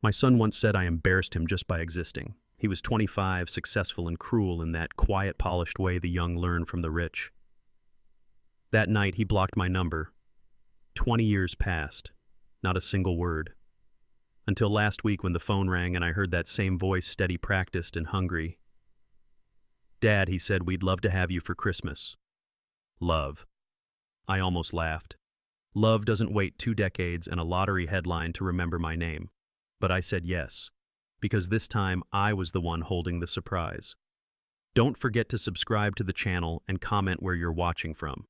My son once said I embarrassed him just by existing. He was 25, successful and cruel in that quiet, polished way the young learn from the rich. That night, he blocked my number. 20 years passed. Not a single word. Until last week when the phone rang and I heard that same voice, steady, practiced, and hungry. "Dad," he said, "we'd love to have you for Christmas." Love. I almost laughed. Love doesn't wait 2 decades and a lottery headline to remember my name. But I said yes, because this time I was the one holding the surprise. Don't forget to subscribe to the channel and comment where you're watching from.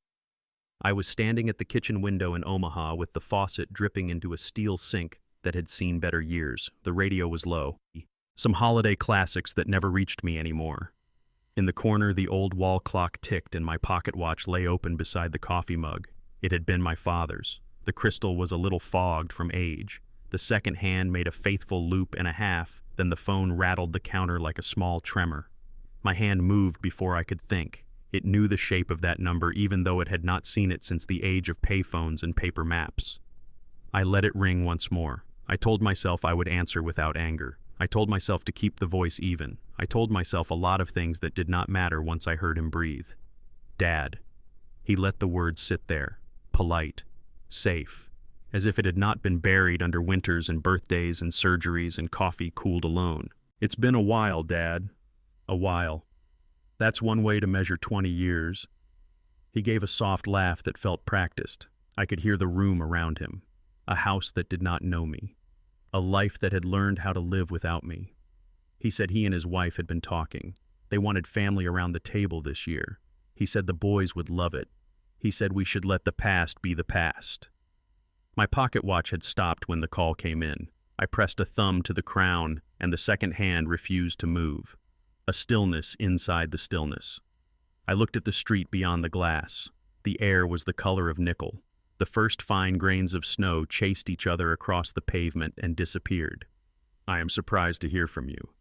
I was standing at the kitchen window in Omaha with the faucet dripping into a steel sink that had seen better years. The radio was low. Some holiday classics that never reached me anymore. In the corner, the old wall clock ticked and my pocket watch lay open beside the coffee mug. It had been my father's. The crystal was a little fogged from age. The second hand made a faithful loop and a half, then the phone rattled the counter like a small tremor. My hand moved before I could think. It knew the shape of that number even though it had not seen it since the age of payphones and paper maps. I let it ring once more. I told myself I would answer without anger. I told myself to keep the voice even. I told myself a lot of things that did not matter once I heard him breathe. Dad. He let the words sit there. Polite. Safe. As if it had not been buried under winters and birthdays and surgeries and coffee cooled alone. "It's been a while, Dad. A while. That's one way to measure 20 years. He gave a soft laugh that felt practiced. I could hear the room around him. A house that did not know me. A life that had learned how to live without me. He said he and his wife had been talking. They wanted family around the table this year. He said the boys would love it. He said we should let the past be the past. My pocket watch had stopped when the call came in. I pressed a thumb to the crown, and the second hand refused to move. A stillness inside the stillness. I looked at the street beyond the glass. The air was the color of nickel. The first fine grains of snow chased each other across the pavement and disappeared. "I am surprised to hear from you."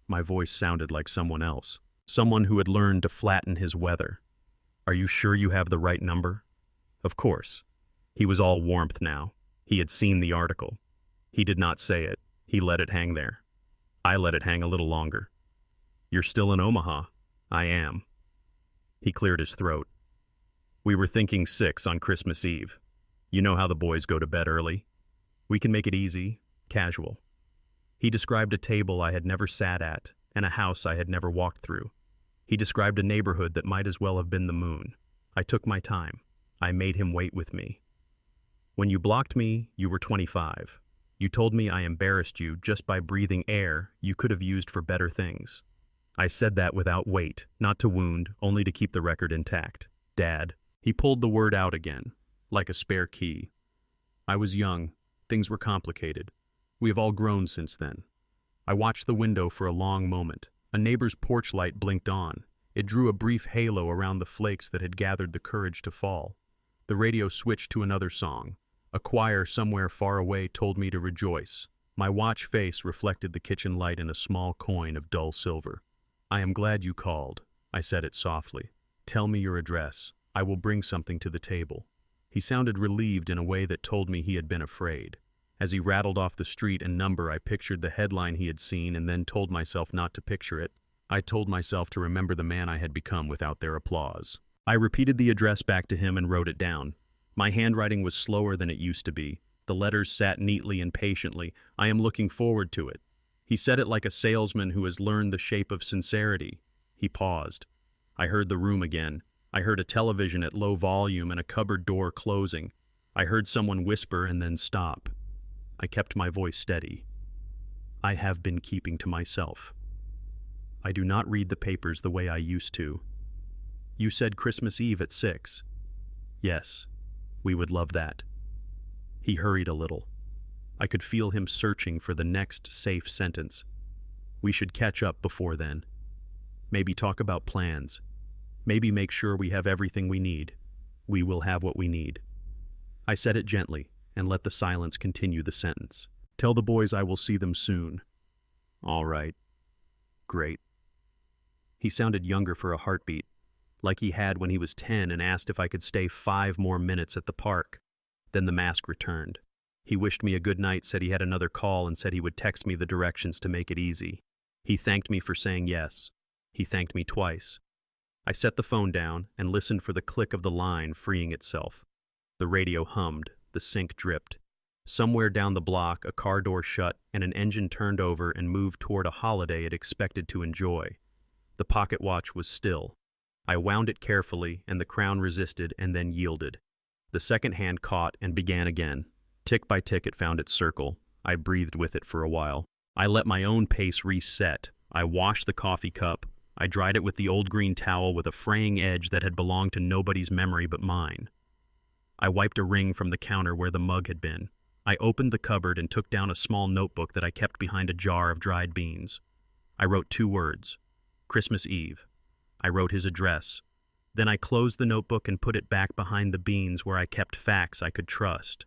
My voice sounded like someone else. Someone who had learned to flatten his weather. "Are you sure you have the right number?" Of course. He was all warmth now. He had seen the article. He did not say it. He let it hang there. I let it hang a little longer. "You're still in Omaha?" "I am." He cleared his throat. "We were thinking 6 on Christmas Eve. You know how the boys go to bed early. We can make it easy, casual." He described a table I had never sat at and a house I had never walked through. He described a neighborhood that might as well have been the moon. I took my time. I made him wait with me. "When you blocked me, you were 25. You told me I embarrassed you just by breathing air you could have used for better things. I said that without weight, not to wound, only to keep the record intact. Dad." He pulled the word out again, like a spare key. "I was young. Things were complicated. We have all grown since then." I watched the window for a long moment. A neighbor's porch light blinked on. It drew a brief halo around the flakes that had gathered the courage to fall. The radio switched to another song. A choir somewhere far away told me to rejoice. My watch face reflected the kitchen light in a small coin of dull silver. "I am glad you called." I said it softly. "Tell me your address. I will bring something to the table." He sounded relieved in a way that told me he had been afraid. As he rattled off the street and number, I pictured the headline he had seen and then told myself not to picture it. I told myself to remember the man I had become without their applause. I repeated the address back to him and wrote it down. My handwriting was slower than it used to be. The letters sat neatly and patiently. "I am looking forward to it." He said it like a salesman who has learned the shape of sincerity. He paused. I heard the room again. I heard a television at low volume and a cupboard door closing. I heard someone whisper and then stop. I kept my voice steady. "I have been keeping to myself. I do not read the papers the way I used to. You said Christmas Eve at 6. Yes, we would love that." He hurried a little. I could feel him searching for the next safe sentence. "We should catch up before then. Maybe talk about plans. Maybe make sure we have everything we need. We will have what we need." I said it gently and let the silence continue the sentence. "Tell the boys I will see them soon." "All right. Great." He sounded younger for a heartbeat, like he had when he was 10 and asked if I could stay 5 more minutes at the park. Then the mask returned. He wished me a good night, said he had another call, and said he would text me the directions to make it easy. He thanked me for saying yes. He thanked me twice. I set the phone down and listened for the click of the line freeing itself. The radio hummed, the sink dripped. Somewhere down the block, a car door shut and an engine turned over and moved toward a holiday it expected to enjoy. The pocket watch was still. I wound it carefully, and the crown resisted and then yielded. The second hand caught and began again. Tick by tick it found its circle. I breathed with it for a while. I let my own pace reset. I washed the coffee cup. I dried it with the old green towel with a fraying edge that had belonged to nobody's memory but mine. I wiped a ring from the counter where the mug had been. I opened the cupboard and took down a small notebook that I kept behind a jar of dried beans. I wrote 2 words. Christmas Eve. I wrote his address. Then I closed the notebook and put it back behind the beans where I kept facts I could trust.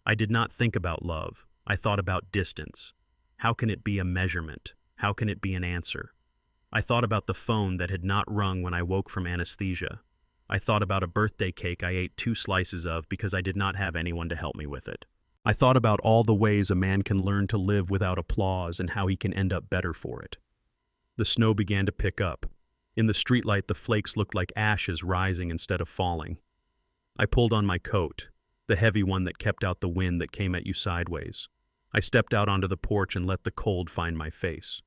I did not think about love. I thought about distance. How can it be a measurement? How can it be an answer? I thought about the phone that had not rung when I woke from anesthesia. I thought about a birthday cake I ate 2 slices of because I did not have anyone to help me with it. I thought about all the ways a man can learn to live without applause and how he can end up better for it. The snow began to pick up. In the streetlight, the flakes looked like ashes rising instead of falling. I pulled on my coat, the heavy one that kept out the wind that came at you sideways. I stepped out onto the porch and let the cold find my face.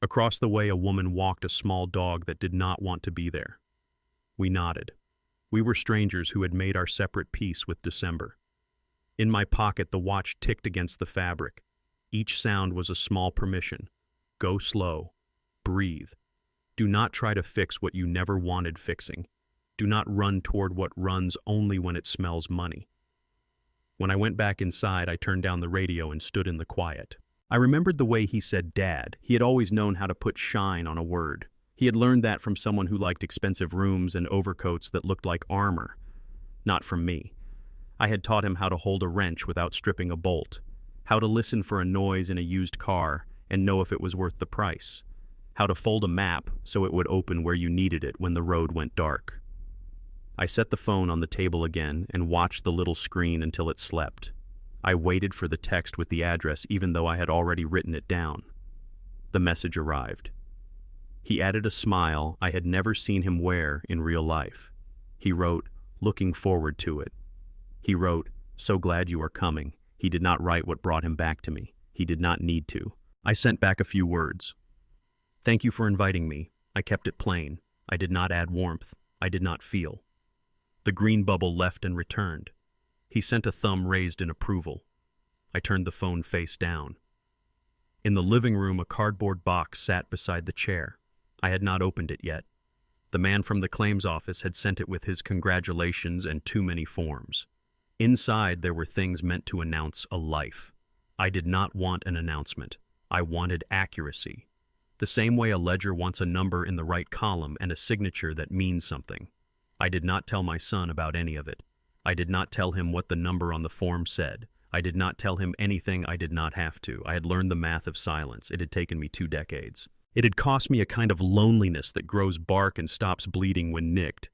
Across the way, a woman walked a small dog that did not want to be there. We nodded. We were strangers who had made our separate peace with December. In my pocket, the watch ticked against the fabric. Each sound was a small permission. Go slow. Breathe. Do not try to fix what you never wanted fixing. Do not run toward what runs only when it smells money. When I went back inside, I turned down the radio and stood in the quiet. I remembered the way he said dad. He had always known how to put shine on a word. He had learned that from someone who liked expensive rooms and overcoats that looked like armor. Not from me. I had taught him how to hold a wrench without stripping a bolt, how to listen for a noise in a used car and know if it was worth the price, how to fold a map so it would open where you needed it when the road went dark. I set the phone on the table again and watched the little screen until it slept. I waited for the text with the address even though I had already written it down. The message arrived. He added a smile I had never seen him wear in real life. He wrote, looking forward to it. He wrote, so glad you are coming. He did not write what brought him back to me. He did not need to. I sent back a few words. Thank you for inviting me. I kept it plain. I did not add warmth. I did not feel. The green bubble left and returned. He sent a thumb raised in approval. I turned the phone face down. In the living room, a cardboard box sat beside the chair. I had not opened it yet. The man from the claims office had sent it with his congratulations and too many forms. Inside, there were things meant to announce a life. I did not want an announcement. I wanted accuracy. The same way a ledger wants a number in the right column and a signature that means something. I did not tell my son about any of it. I did not tell him what the number on the form said. I did not tell him anything I did not have to. I had learned the math of silence. It had taken me 2 decades. It had cost me a kind of loneliness that grows bark and stops bleeding when nicked.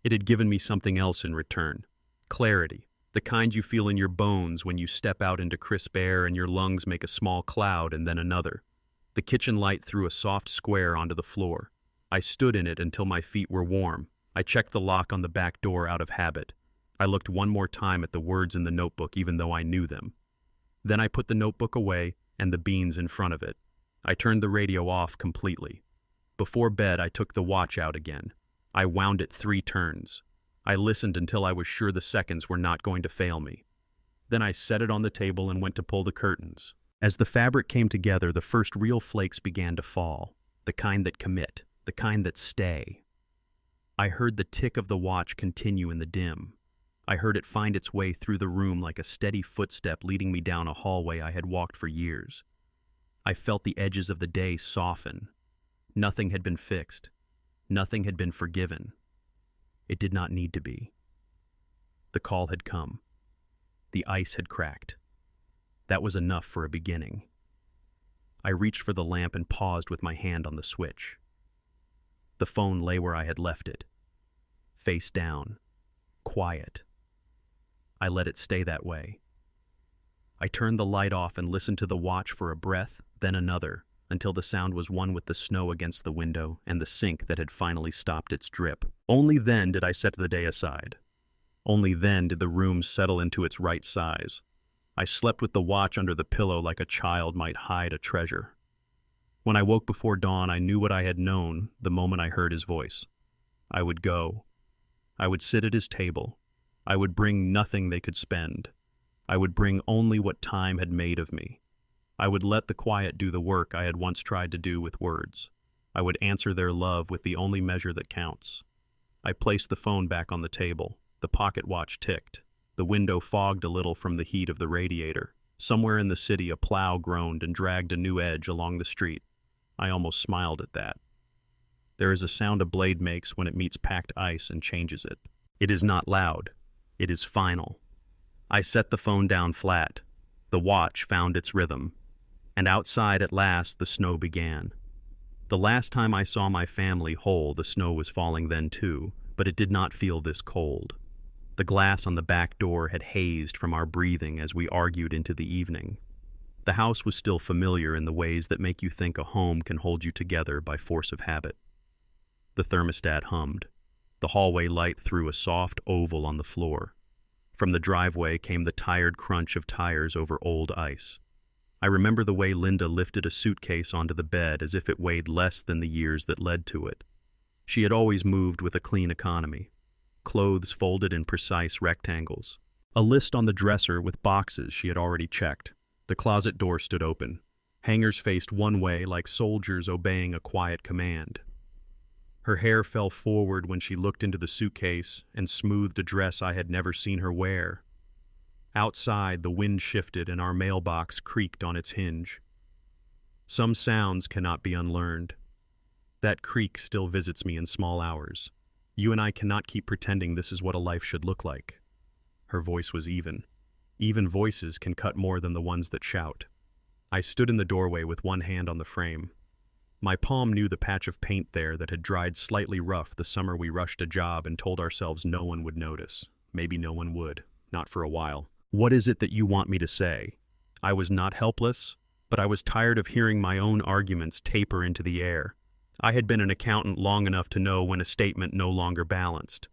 It had given me something else in return. Clarity, the kind you feel in your bones when you step out into crisp air and your lungs make a small cloud and then another. The kitchen light threw a soft square onto the floor. I stood in it until my feet were warm. I checked the lock on the back door out of habit. I looked one more time at the words in the notebook even though I knew them. Then I put the notebook away and the beans in front of it. I turned the radio off completely. Before bed, I took the watch out again. I wound it 3 turns. I listened until I was sure the seconds were not going to fail me. Then I set it on the table and went to pull the curtains. As the fabric came together, the first real flakes began to fall, the kind that commit, the kind that stay. I heard the tick of the watch continue in the dim. I heard it find its way through the room like a steady footstep leading me down a hallway I had walked for years. I felt the edges of the day soften. Nothing had been fixed. Nothing had been forgiven. It did not need to be. The call had come. The ice had cracked. That was enough for a beginning. I reached for the lamp and paused with my hand on the switch. The phone lay where I had left it. Face down. Quiet. I let it stay that way. I turned the light off and listened to the watch for a breath, then another, until the sound was one with the snow against the window and the sink that had finally stopped its drip. Only then did I set the day aside. Only then did the room settle into its right size. I slept with the watch under the pillow like a child might hide a treasure. When I woke before dawn, I knew what I had known the moment I heard his voice. I would go. I would sit at his table. I would bring nothing they could spend. I would bring only what time had made of me. I would let the quiet do the work I had once tried to do with words. I would answer their love with the only measure that counts. I placed the phone back on the table. The pocket watch ticked. The window fogged a little from the heat of the radiator. Somewhere in the city, a plow groaned and dragged a new edge along the street. I almost smiled at that. There is a sound a blade makes when it meets packed ice and changes it. It is not loud. It is final. I set the phone down flat. The watch found its rhythm. And outside at last the snow began. The last time I saw my family whole, the snow was falling then too, but it did not feel this cold. The glass on the back door had hazed from our breathing as we argued into the evening. The house was still familiar in the ways that make you think a home can hold you together by force of habit. The thermostat hummed. The hallway light threw a soft oval on the floor. From the driveway came the tired crunch of tires over old ice. I remember the way Linda lifted a suitcase onto the bed as if it weighed less than the years that led to it. She had always moved with a clean economy. Clothes folded in precise rectangles. A list on the dresser with boxes she had already checked. The closet door stood open. Hangers faced one way like soldiers obeying a quiet command. Her hair fell forward when she looked into the suitcase and smoothed a dress I had never seen her wear. Outside, the wind shifted and our mailbox creaked on its hinge. Some sounds cannot be unlearned. That creak still visits me in small hours. You and I cannot keep pretending this is what a life should look like. Her voice was even. Even voices can cut more than the ones that shout. I stood in the doorway with one hand on the frame. My palm knew the patch of paint there that had dried slightly rough the summer we rushed a job and told ourselves no one would notice. Maybe no one would. Not for a while. What is it that you want me to say? I was not helpless, but I was tired of hearing my own arguments taper into the air. I had been an accountant long enough to know when a statement no longer balanced.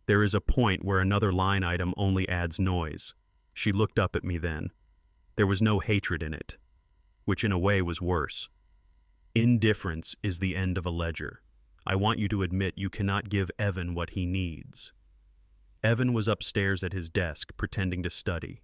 There is a point where another line item only adds noise. She looked up at me then. There was no hatred in it, which in a way was worse. Indifference is the end of a ledger. I want you to admit you cannot give Evan what he needs. Evan was upstairs at his desk, pretending to study.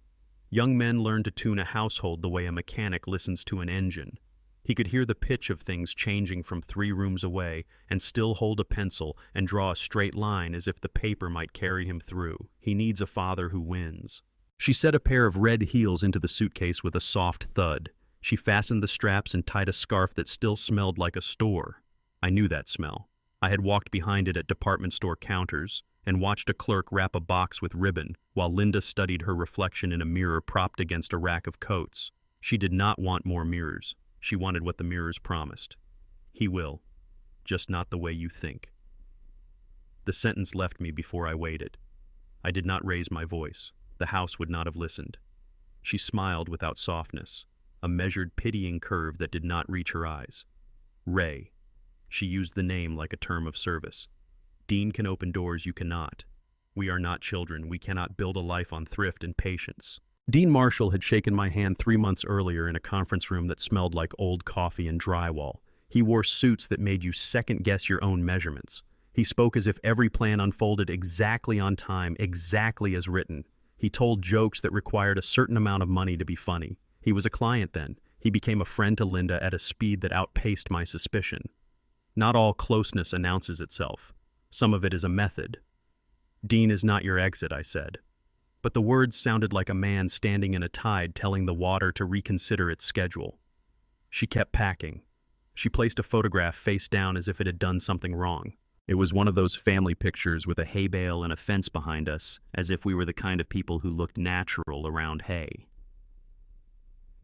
Young men learn to tune a household the way a mechanic listens to an engine. He could hear the pitch of things changing from 3 rooms away and still hold a pencil and draw a straight line as if the paper might carry him through. He needs a father who wins. She set a pair of red heels into the suitcase with a soft thud. She fastened the straps and tied a scarf that still smelled like a store. I knew that smell. I had walked behind it at department store counters and watched a clerk wrap a box with ribbon while Linda studied her reflection in a mirror propped against a rack of coats. She did not want more mirrors. She wanted what the mirrors promised. He will, just not the way you think. The sentence left me before I waited. I did not raise my voice. The house would not have listened. She smiled without softness, a measured, pitying curve that did not reach her eyes. Ray. She used the name like a term of service. Dean can open doors you cannot. We are not children. We cannot build a life on thrift and patience. Dean Marshall had shaken my hand 3 months earlier in a conference room that smelled like old coffee and drywall. He wore suits that made you second-guess your own measurements. He spoke as if every plan unfolded exactly on time, exactly as written. He told jokes that required a certain amount of money to be funny. He was a client then. He became a friend to Linda at a speed that outpaced my suspicion. Not all closeness announces itself. Some of it is a method. Dean is not your exit, I said. But the words sounded like a man standing in a tide telling the water to reconsider its schedule. She kept packing. She placed a photograph face down as if it had done something wrong. It was one of those family pictures with a hay bale and a fence behind us, as if we were the kind of people who looked natural around hay.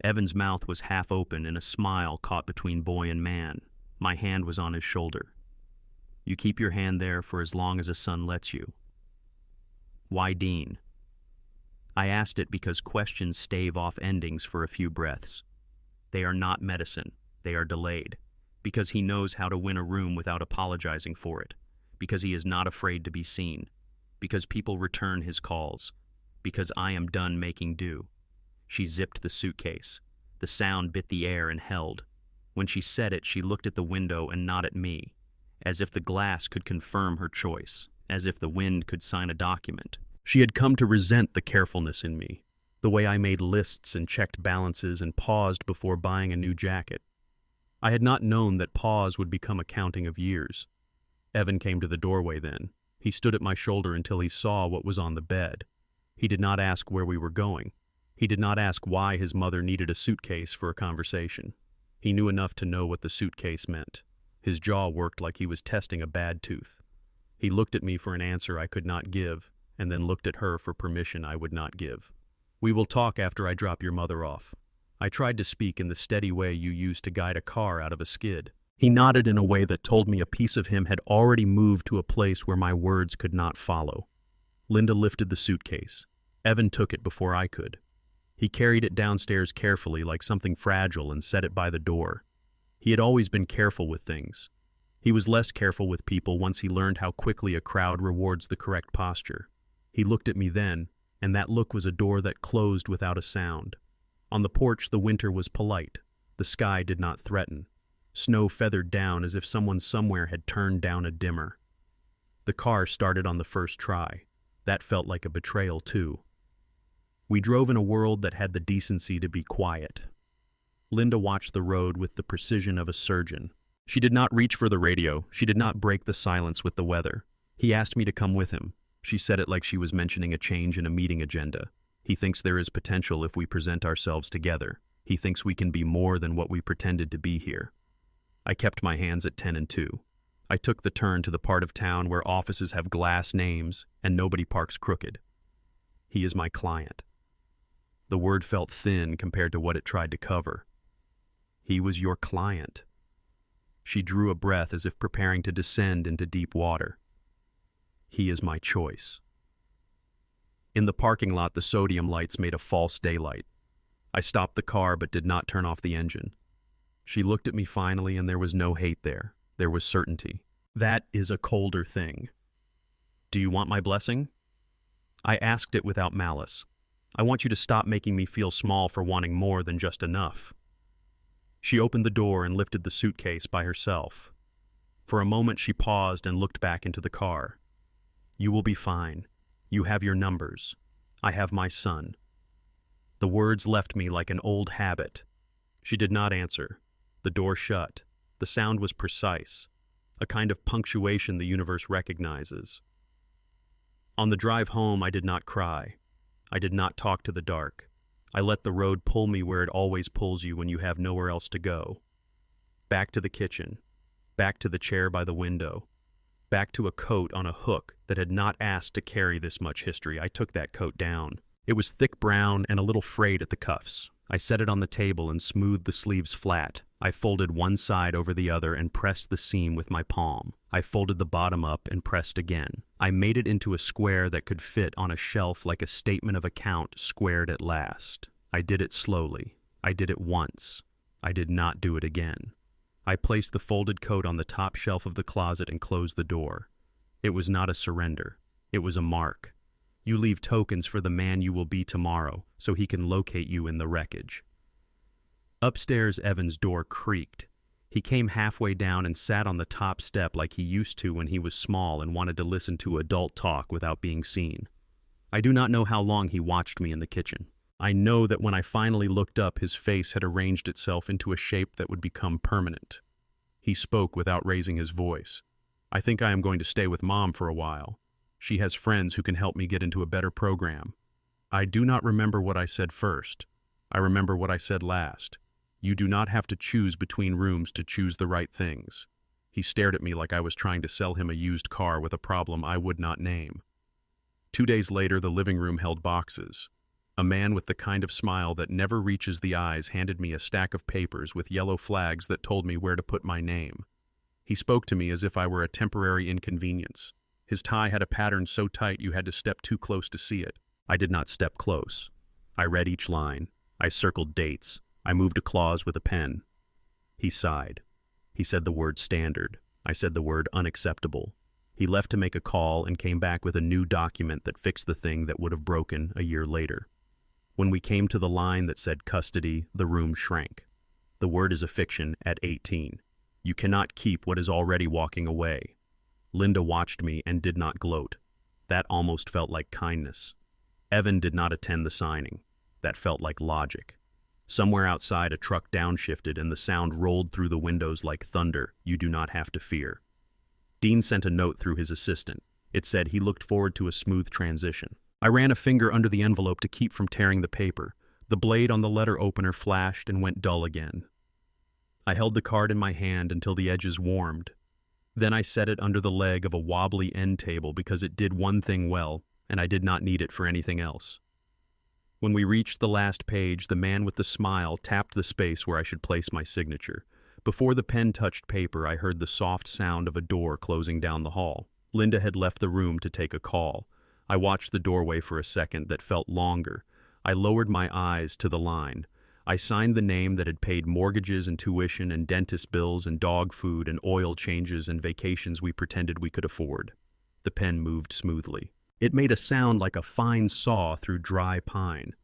Evan's mouth was half open and a smile caught between boy and man. My hand was on his shoulder. You keep your hand there for as long as the sun lets you. Why Dean? I asked it because questions stave off endings for a few breaths. They are not medicine. They are delayed. Because he knows how to win a room without apologizing for it. Because he is not afraid to be seen. Because people return his calls. Because I am done making do. She zipped the suitcase. The sound bit the air and held. When she said it, she looked at the window and not at me, as if the glass could confirm her choice, as if the wind could sign a document. She had come to resent the carefulness in me, the way I made lists and checked balances and paused before buying a new jacket. I had not known that pause would become a counting of years. Evan came to the doorway then. He stood at my shoulder until he saw what was on the bed. He did not ask where we were going. He did not ask why his mother needed a suitcase for a conversation. He knew enough to know what the suitcase meant. His jaw worked like he was testing a bad tooth. He looked at me for an answer I could not give, and then looked at her for permission I would not give. "We will talk after I drop your mother off." I tried to speak in the steady way you use to guide a car out of a skid. He nodded in a way that told me a piece of him had already moved to a place where my words could not follow. Linda lifted the suitcase. Evan took it before I could. He carried it downstairs carefully like something fragile and set it by the door. He had always been careful with things. He was less careful with people once he learned how quickly a crowd rewards the correct posture. He looked at me then, and that look was a door that closed without a sound. On the porch, the winter was polite. The sky did not threaten. Snow feathered down as if someone somewhere had turned down a dimmer. The car started on the first try. That felt like a betrayal, too. We drove in a world that had the decency to be quiet. Linda watched the road with the precision of a surgeon. She did not reach for the radio. She did not break the silence with the weather. He asked me to come with him. She said it like she was mentioning a change in a meeting agenda. He thinks there is potential if we present ourselves together. He thinks we can be more than what we pretended to be here. I kept my hands at 10 and 2. I took the turn to the part of town where offices have glass names and nobody parks crooked. He is my client. The word felt thin compared to what it tried to cover. He was your client. She drew a breath as if preparing to descend into deep water. He is my choice. In the parking lot, the sodium lights made a false daylight. I stopped the car but did not turn off the engine. She looked at me finally, and there was no hate there. There was certainty. That is a colder thing. Do you want my blessing? I asked it without malice. I want you to stop making me feel small for wanting more than just enough. She opened the door and lifted the suitcase by herself. For a moment she paused and looked back into the car. You will be fine. You have your numbers. I have my son. The words left me like an old habit. She did not answer. The door shut. The sound was precise, a kind of punctuation the universe recognizes. On the drive home, I did not cry. I did not talk to the dark. I let the road pull me where it always pulls you when you have nowhere else to go. Back to the kitchen. Back to the chair by the window. Back to a coat on a hook that had not asked to carry this much history. I took that coat down. It was thick brown and a little frayed at the cuffs. I set it on the table and smoothed the sleeves flat. I folded one side over the other and pressed the seam with my palm. I folded the bottom up and pressed again. I made it into a square that could fit on a shelf like a statement of account squared at last. I did it slowly. I did it once. I did not do it again. I placed the folded coat on the top shelf of the closet and closed the door. It was not a surrender. It was a mark. You leave tokens for the man you will be tomorrow, so he can locate you in the wreckage. Upstairs, Evan's door creaked. He came halfway down and sat on the top step like he used to when he was small and wanted to listen to adult talk without being seen. I do not know how long he watched me in the kitchen. I know that when I finally looked up, his face had arranged itself into a shape that would become permanent. He spoke without raising his voice. I think I am going to stay with Mom for a while. She has friends who can help me get into a better program. I do not remember what I said first. I remember what I said last. You do not have to choose between rooms to choose the right things. He stared at me like I was trying to sell him a used car with a problem I would not name. 2 days later, the living room held boxes. A man with the kind of smile that never reaches the eyes handed me a stack of papers with yellow flags that told me where to put my name. He spoke to me as if I were a temporary inconvenience. His tie had a pattern so tight you had to step too close to see it. I did not step close. I read each line. I circled dates. I moved a clause with a pen. He sighed. He said the word standard. I said the word unacceptable. He left to make a call and came back with a new document that fixed the thing that would have broken a year later. When we came to the line that said custody, the room shrank. The word is a fiction at 18. You cannot keep what is already walking away. Linda watched me and did not gloat. That almost felt like kindness. Evan did not attend the signing. That felt like logic. Somewhere outside, a truck downshifted and the sound rolled through the windows like thunder. You do not have to fear. Dean sent a note through his assistant. It said he looked forward to a smooth transition. I ran a finger under the envelope to keep from tearing the paper. The blade on the letter opener flashed and went dull again. I held the card in my hand until the edges warmed. Then I set it under the leg of a wobbly end table because it did one thing well, and I did not need it for anything else. When we reached the last page, the man with the smile tapped the space where I should place my signature. Before the pen touched paper, I heard the soft sound of a door closing down the hall. Linda had left the room to take a call. I watched the doorway for a second that felt longer. I lowered my eyes to the line. I signed the name that had paid mortgages and tuition and dentist bills and dog food and oil changes and vacations we pretended we could afford. The pen moved smoothly. It made a sound like a fine saw through dry pine.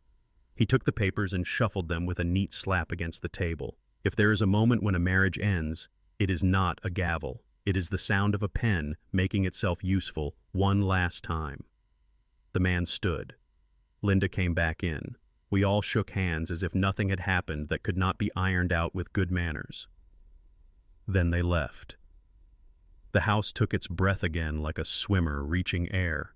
He took the papers and shuffled them with a neat slap against the table. If there is a moment when a marriage ends, it is not a gavel. It is the sound of a pen making itself useful one last time. The man stood. Linda came back in. We all shook hands as if nothing had happened that could not be ironed out with good manners. Then they left. The house took its breath again like a swimmer reaching air.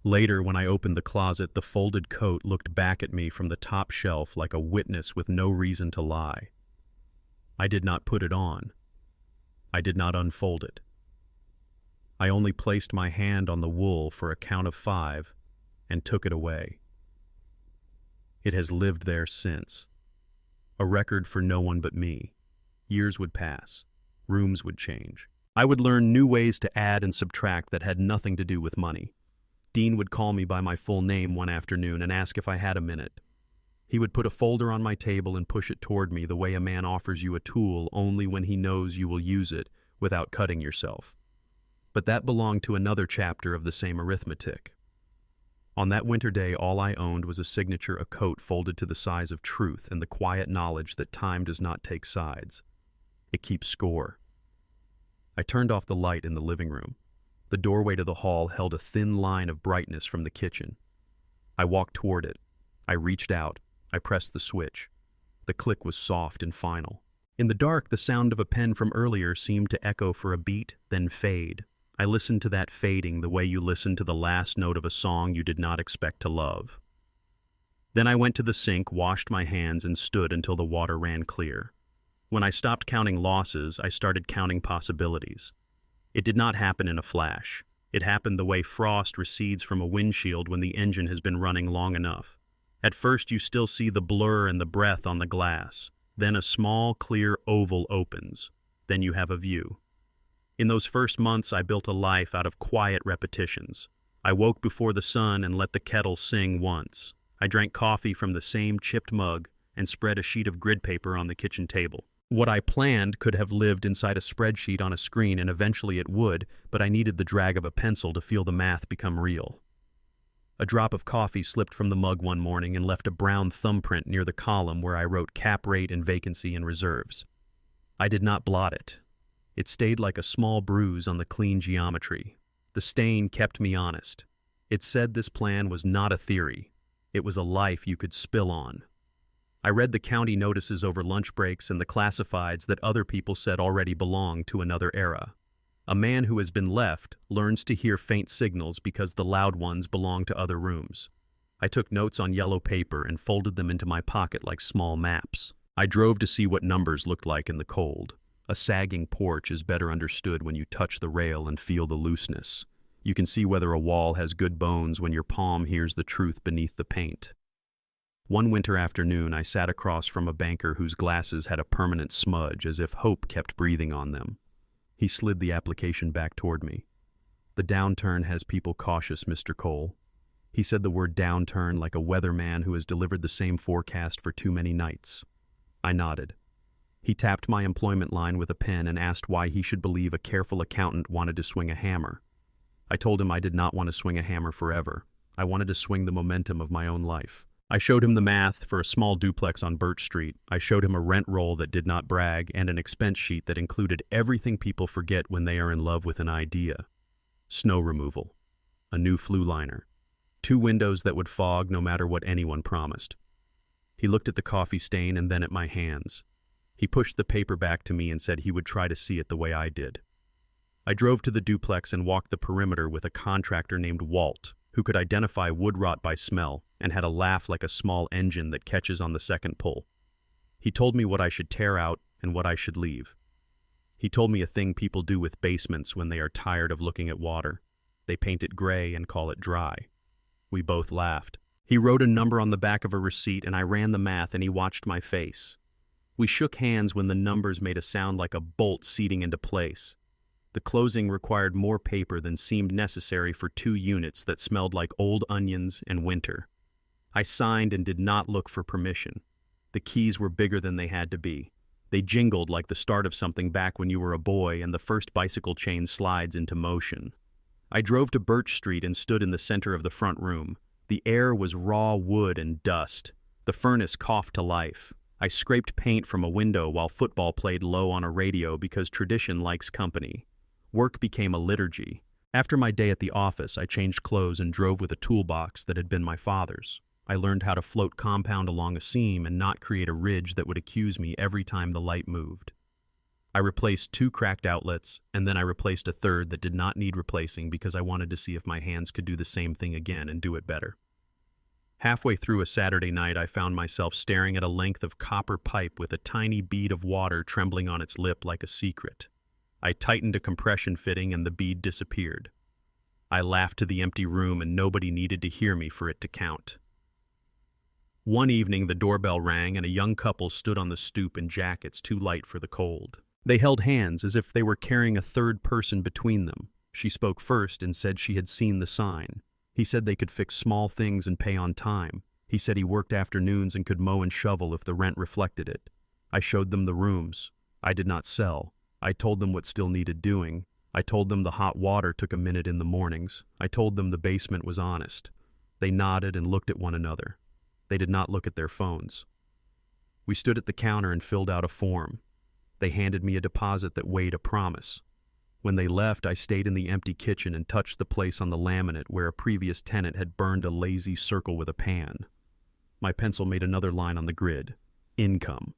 Later, when I opened the closet, the folded coat looked back at me from the top shelf like a witness with no reason to lie. I did not put it on. I did not unfold it. I only placed my hand on the wool for a count of 5 and took it away. It has lived there since. A record for no one but me. Years would pass. Rooms would change. I would learn new ways to add and subtract that had nothing to do with money. Dean would call me by my full name one afternoon and ask if I had a minute. He would put a folder on my table and push it toward me the way a man offers you a tool only when he knows you will use it without cutting yourself. But that belonged to another chapter of the same arithmetic. On that winter day, all I owned was a signature, a coat folded to the size of truth, and the quiet knowledge that time does not take sides. It keeps score. I turned off the light in the living room. The doorway to the hall held a thin line of brightness from the kitchen. I walked toward it. I reached out. I pressed the switch. The click was soft and final. In the dark, the sound of a pen from earlier seemed to echo for a beat, then fade. I listened to that fading the way you listen to the last note of a song you did not expect to love. Then I went to the sink, washed my hands, and stood until the water ran clear. When I stopped counting losses, I started counting possibilities. It did not happen in a flash. It happened the way frost recedes from a windshield when the engine has been running long enough. At first you still see the blur and the breath on the glass. Then a small, clear oval opens. Then you have a view. In those first months, I built a life out of quiet repetitions. I woke before the sun and let the kettle sing once. I drank coffee from the same chipped mug and spread a sheet of grid paper on the kitchen table. What I planned could have lived inside a spreadsheet on a screen, and eventually it would, but I needed the drag of a pencil to feel the math become real. A drop of coffee slipped from the mug one morning and left a brown thumbprint near the column where I wrote cap rate and vacancy and reserves. I did not blot it. It stayed like a small bruise on the clean geometry. The stain kept me honest. It said this plan was not a theory. It was a life you could spill on. I read the county notices over lunch breaks and the classifieds that other people said already belonged to another era. A man who has been left learns to hear faint signals because the loud ones belong to other rooms. I took notes on yellow paper and folded them into my pocket like small maps. I drove to see what numbers looked like in the cold. A sagging porch is better understood when you touch the rail and feel the looseness. You can see whether a wall has good bones when your palm hears the truth beneath the paint. One winter afternoon, I sat across from a banker whose glasses had a permanent smudge, as if hope kept breathing on them. He slid the application back toward me. "The downturn has people cautious, Mr. Cole." He said the word downturn like a weatherman who has delivered the same forecast for too many nights. I nodded. He tapped my employment line with a pen and asked why he should believe a careful accountant wanted to swing a hammer. I told him I did not want to swing a hammer forever. I wanted to swing the momentum of my own life. I showed him the math for a small duplex on Birch Street. I showed him a rent roll that did not brag and an expense sheet that included everything people forget when they are in love with an idea. Snow removal. A new flue liner. 2 windows that would fog no matter what anyone promised. He looked at the coffee stain and then at my hands. He pushed the paper back to me and said he would try to see it the way I did. I drove to the duplex and walked the perimeter with a contractor named Walt, who could identify wood rot by smell and had a laugh like a small engine that catches on the second pull. He told me what I should tear out and what I should leave. He told me a thing people do with basements when they are tired of looking at water. They paint it gray and call it dry. We both laughed. He wrote a number on the back of a receipt and I ran the math and he watched my face. We shook hands when the numbers made a sound like a bolt seating into place. The closing required more paper than seemed necessary for 2 units that smelled like old onions and winter. I signed and did not look for permission. The keys were bigger than they had to be. They jingled like the start of something back when you were a boy and the first bicycle chain slides into motion. I drove to Birch Street and stood in the center of the front room. The air was raw wood and dust. The furnace coughed to life. I scraped paint from a window while football played low on a radio because tradition likes company. Work became a liturgy. After my day at the office, I changed clothes and drove with a toolbox that had been my father's. I learned how to float compound along a seam and not create a ridge that would accuse me every time the light moved. I replaced 2 cracked outlets, and then I replaced a third that did not need replacing because I wanted to see if my hands could do the same thing again and do it better. Halfway through a Saturday night, I found myself staring at a length of copper pipe with a tiny bead of water trembling on its lip like a secret. I tightened a compression fitting and the bead disappeared. I laughed to the empty room and nobody needed to hear me for it to count. One evening, the doorbell rang and a young couple stood on the stoop in jackets too light for the cold. They held hands as if they were carrying a third person between them. She spoke first and said she had seen the sign. He said they could fix small things and pay on time. He said he worked afternoons and could mow and shovel if the rent reflected it. I showed them the rooms. I did not sell. I told them what still needed doing. I told them the hot water took a minute in the mornings. I told them the basement was honest. They nodded and looked at one another. They did not look at their phones. We stood at the counter and filled out a form. They handed me a deposit that weighed a promise. When they left, I stayed in the empty kitchen and touched the place on the laminate where a previous tenant had burned a lazy circle with a pan. My pencil made another line on the grid. Income.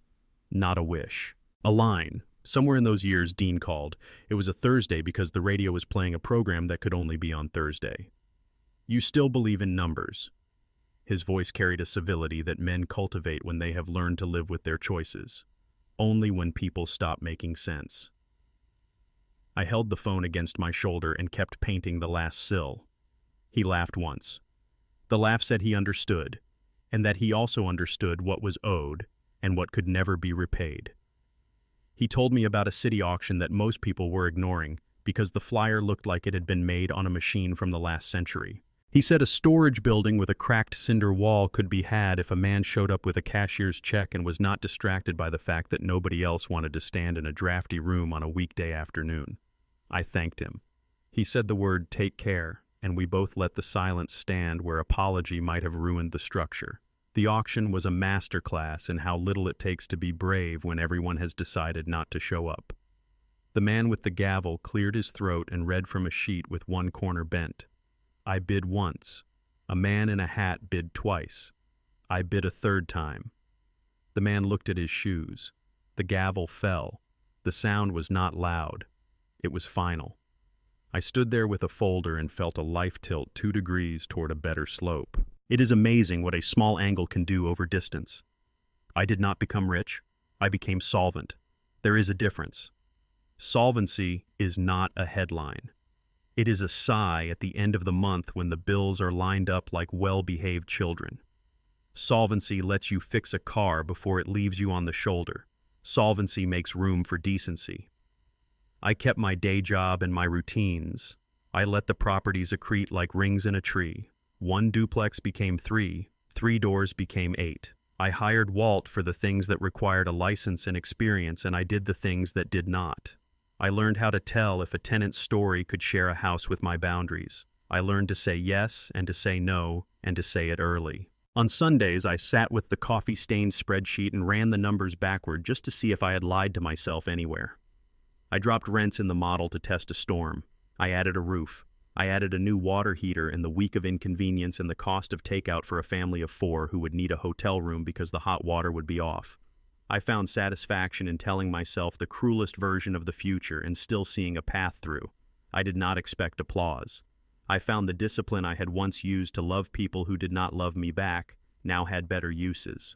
Not a wish. A line. Somewhere in those years, Dean called. It was a Thursday because the radio was playing a program that could only be on Thursday. You still believe in numbers. His voice carried a civility that men cultivate when they have learned to live with their choices. Only when people stop making sense. I held the phone against my shoulder and kept painting the last sill. He laughed once. The laugh said he understood, and that he also understood what was owed and what could never be repaid. He told me about a city auction that most people were ignoring because the flyer looked like it had been made on a machine from the last century. He said a storage building with a cracked cinder wall could be had if a man showed up with a cashier's check and was not distracted by the fact that nobody else wanted to stand in a drafty room on a weekday afternoon. I thanked him. He said the word "take care," and we both let the silence stand where apology might have ruined the structure. The auction was a masterclass in how little it takes to be brave when everyone has decided not to show up. The man with the gavel cleared his throat and read from a sheet with one corner bent. I bid once. A man in a hat bid twice. I bid a third time. The man looked at his shoes. The gavel fell. The sound was not loud. It was final. I stood there with a folder and felt a life tilt 2 degrees toward a better slope. It is amazing what a small angle can do over distance. I did not become rich. I became solvent. There is a difference. Solvency is not a headline. It is a sigh at the end of the month when the bills are lined up like well-behaved children. Solvency lets you fix a car before it leaves you on the shoulder. Solvency makes room for decency. I kept my day job and my routines. I let the properties accrete like rings in a tree. One duplex became three, three doors became eight. I hired Walt for the things that required a license and experience, and I did the things that did not. I learned how to tell if a tenant's story could share a house with my boundaries. I learned to say yes and to say no and to say it early. On Sundays, I sat with the coffee-stained spreadsheet and ran the numbers backward just to see if I had lied to myself anywhere. I dropped rents in the model to test a storm. I added a roof. I added a new water heater and the week of inconvenience and the cost of takeout for a family of 4 who would need a hotel room because the hot water would be off. I found satisfaction in telling myself the cruelest version of the future and still seeing a path through. I did not expect applause. I found the discipline I had once used to love people who did not love me back now had better uses.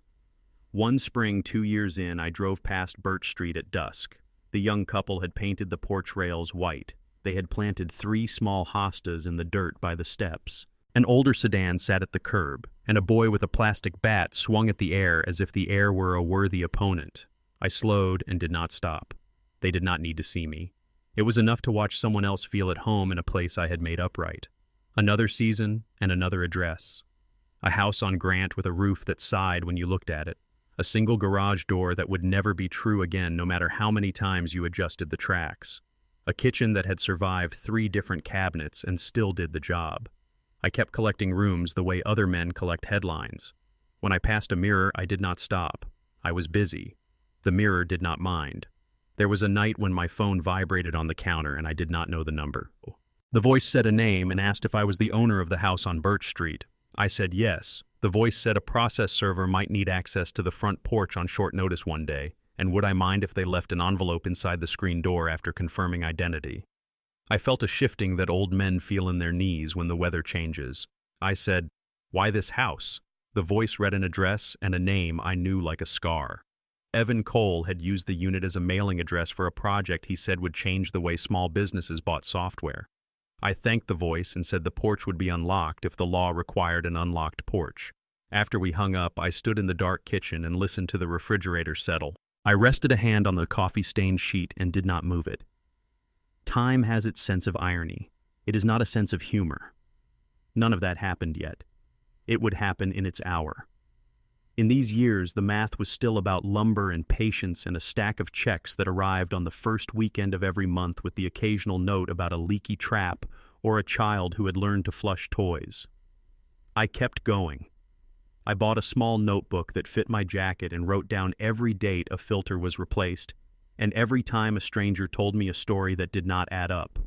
One spring 2 years in, I drove past Birch Street at dusk. The young couple had painted the porch rails white. They had planted 3 small hostas in the dirt by the steps. An older sedan sat at the curb, and a boy with a plastic bat swung at the air as if the air were a worthy opponent. I slowed and did not stop. They did not need to see me. It was enough to watch someone else feel at home in a place I had made upright. Another season and another address. A house on Grant with a roof that sighed when you looked at it. A single garage door that would never be true again no matter how many times you adjusted the tracks. A kitchen that had survived 3 different cabinets and still did the job. I kept collecting rooms the way other men collect headlines. When I passed a mirror, I did not stop. I was busy. The mirror did not mind. There was a night when my phone vibrated on the counter and I did not know the number. The voice said a name and asked if I was the owner of the house on Birch Street. I said yes. The voice said a process server might need access to the front porch on short notice one day, and would I mind if they left an envelope inside the screen door after confirming identity. I felt a shifting that old men feel in their knees when the weather changes. I said, "Why this house?" The voice read an address and a name I knew like a scar. Evan Cole had used the unit as a mailing address for a project he said would change the way small businesses bought software. I thanked the voice and said the porch would be unlocked if the law required an unlocked porch. After we hung up, I stood in the dark kitchen and listened to the refrigerator settle. I rested a hand on the coffee-stained sheet and did not move it. Time has its sense of irony. It is not a sense of humor. None of that happened yet. It would happen in its hour. In these years, the math was still about lumber and patience and a stack of checks that arrived on the first weekend of every month with the occasional note about a leaky trap or a child who had learned to flush toys. I kept going. I bought a small notebook that fit my jacket and wrote down every date a filter was replaced, and every time a stranger told me a story that did not add up.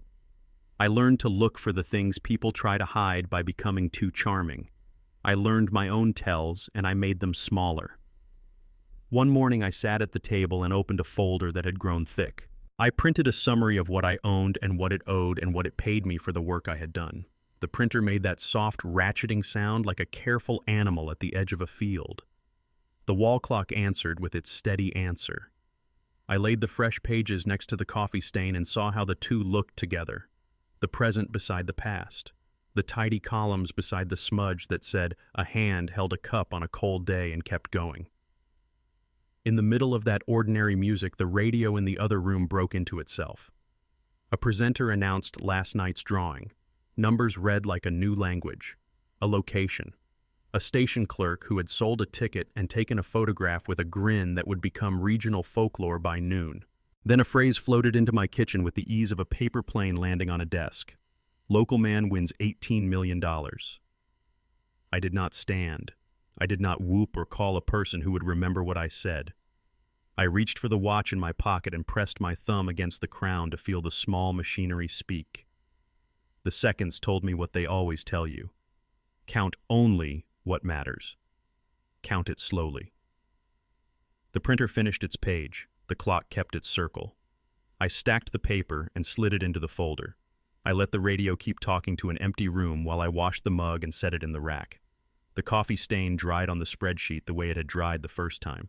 I learned to look for the things people try to hide by becoming too charming. I learned my own tells, and I made them smaller. One morning I sat at the table and opened a folder that had grown thick. I printed a summary of what I owned and what it owed and what it paid me for the work I had done. The printer made that soft ratcheting sound like a careful animal at the edge of a field. The wall clock answered with its steady answer. I laid the fresh pages next to the coffee stain and saw how the two looked together. The present beside the past. The tidy columns beside the smudge that said a hand held a cup on a cold day and kept going. In the middle of that ordinary music, the radio in the other room broke into itself. A presenter announced last night's drawing. Numbers read like a new language. A location. A station clerk who had sold a ticket and taken a photograph with a grin that would become regional folklore by noon. Then a phrase floated into my kitchen with the ease of a paper plane landing on a desk. Local man wins $18 million. I did not stand. I did not whoop or call a person who would remember what I said. I reached for the watch in my pocket and pressed my thumb against the crown to feel the small machinery speak. The seconds told me what they always tell you. Count only what matters. Count it slowly. The printer finished its page. The clock kept its circle. I stacked the paper and slid it into the folder. I let the radio keep talking to an empty room while I washed the mug and set it in the rack. The coffee stain dried on the spreadsheet the way it had dried the first time.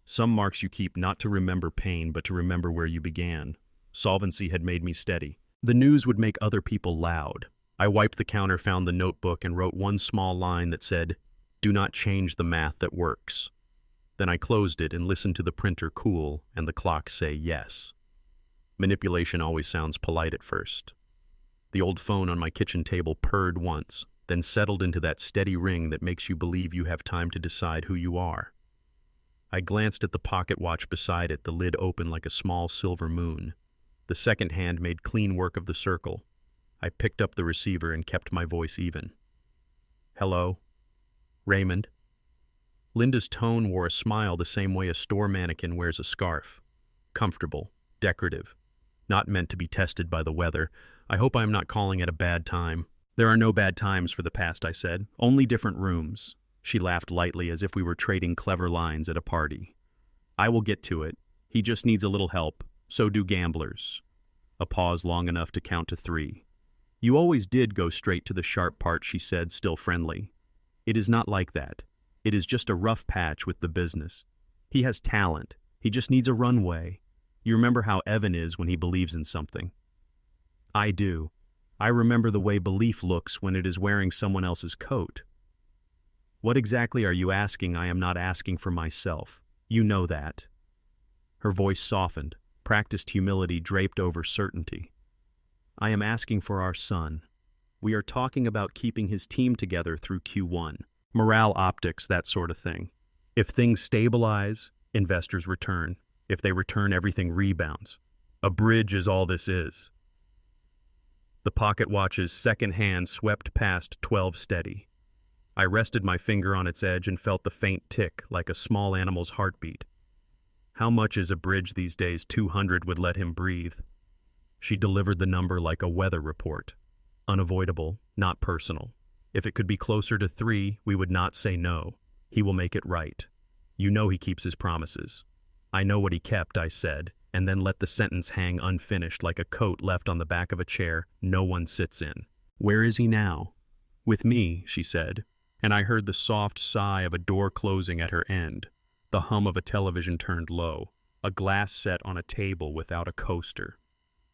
Some marks you keep not to remember pain, but to remember where you began. Solvency had made me steady. The news would make other people loud. I wiped the counter, found the notebook, and wrote one small line that said, "Do not change the math that works." Then I closed it and listened to the printer cool and the clock say yes. Manipulation always sounds polite at first. The old phone on my kitchen table purred once. then settled into that steady ring that makes you believe you have time to decide who you are. I glanced at the pocket watch beside it, the lid open like a small silver moon. The second hand made clean work of the circle. I picked up the receiver and kept my voice even. "Hello? Raymond?" Linda's tone wore a smile the same way a store mannequin wears a scarf. Comfortable, decorative, not meant to be tested by the weather. "I hope I am not calling at a bad time." "There are no bad times for the past," I said. "Only different rooms." She laughed lightly as if we were trading clever lines at a party. "I will get to it. He just needs a little help. So do gamblers." A pause long enough to count to 3. "You always did go straight to the sharp part," she said, still friendly. "It is not like that. It is just a rough patch with the business. He has talent. He just needs a runway. You remember how Evan is when he believes in something?" "I do. I remember the way belief looks when it is wearing someone else's coat." "What exactly are you asking? I am not asking for myself. You know that." Her voice softened. Practiced humility draped over certainty. "I am asking for our son. We are talking about keeping his team together through Q1. Morale, optics, that sort of thing. If things stabilize, investors return. If they return, everything rebounds. A bridge is all this is." The pocket watch's second hand swept past 12 steady. I rested my finger on its edge and felt the faint tick like a small animal's heartbeat. How much is a bridge these days? 200 would let him breathe. She delivered the number like a weather report. Unavoidable, not personal. If it could be closer to 3, we would not say no. He will make it right. You know he keeps his promises. "I know what he kept," I said, and then let the sentence hang unfinished like a coat left on the back of a chair no one sits in. "Where is he now?" "With me," she said, and I heard the soft sigh of a door closing at her end. The hum of a television turned low, a glass set on a table without a coaster.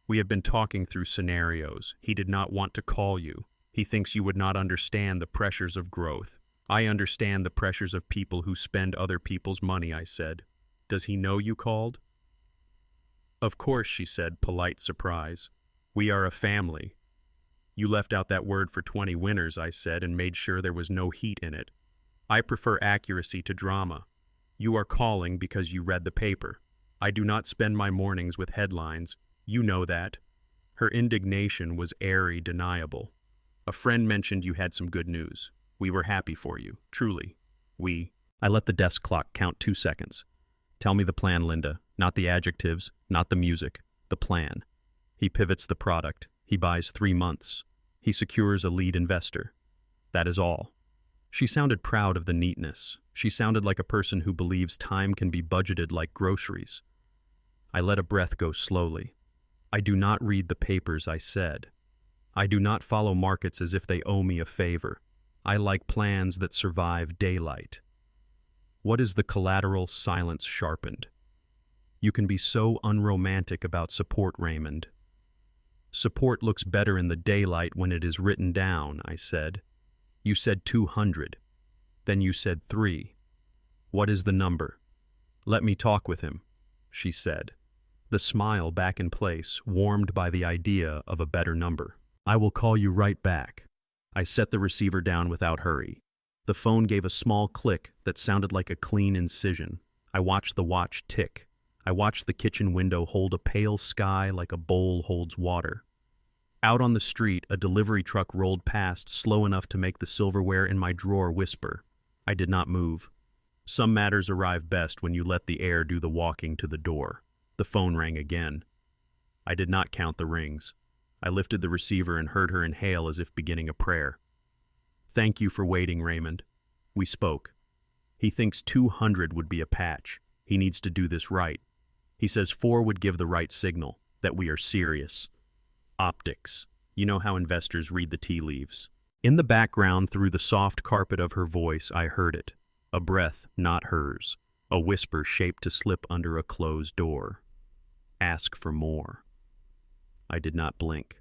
"We have been talking through scenarios. He did not want to call you. He thinks you would not understand the pressures of growth." "I understand the pressures of people who spend other people's money," I said. "Does he know you called?" "Of course," she said, polite surprise. "We are a family." "You left out that word for 20 winners," I said, and made sure there was no heat in it. "I prefer accuracy to drama. You are calling because you read the paper. I do not spend my mornings with headlines. You know that." Her indignation was airy, deniable. "A friend mentioned you had some good news. We were happy for you, truly. I let the desk clock count 2 seconds. "Tell me the plan, Linda. Not the adjectives, not the music. The plan." "He pivots the product. He buys 3 months. He secures a lead investor. That is all." She sounded proud of the neatness. She sounded like a person who believes time can be budgeted like groceries. I let a breath go slowly. "I do not read the papers," I said. "I do not follow markets as if they owe me a favor. I like plans that survive daylight." "What is the collateral?" Silence sharpened. "You can be so unromantic about support, Raymond." "Support looks better in the daylight when it is written down," I said. "You said 200. Then you said 3. What is the number?" "Let me talk with him," she said. The smile back in place, warmed by the idea of a better number. "I will call you right back." I set the receiver down without hurry. The phone gave a small click that sounded like a clean incision. I watched the watch tick. I watched the kitchen window hold a pale sky like a bowl holds water. Out on the street, a delivery truck rolled past, slow enough to make the silverware in my drawer whisper. I did not move. Some matters arrive best when you let the air do the walking to the door. The phone rang again. I did not count the rings. I lifted the receiver and heard her inhale as if beginning a prayer. "Thank you for waiting, Raymond." We spoke. "He thinks 200 would be a patch. He needs to do this right. He says 4 would give the right signal, that we are serious." Optics. You know how investors read the tea leaves. In the background, through the soft carpet of her voice, I heard it. A breath, not hers. A whisper shaped to slip under a closed door. "Ask for more." I did not blink.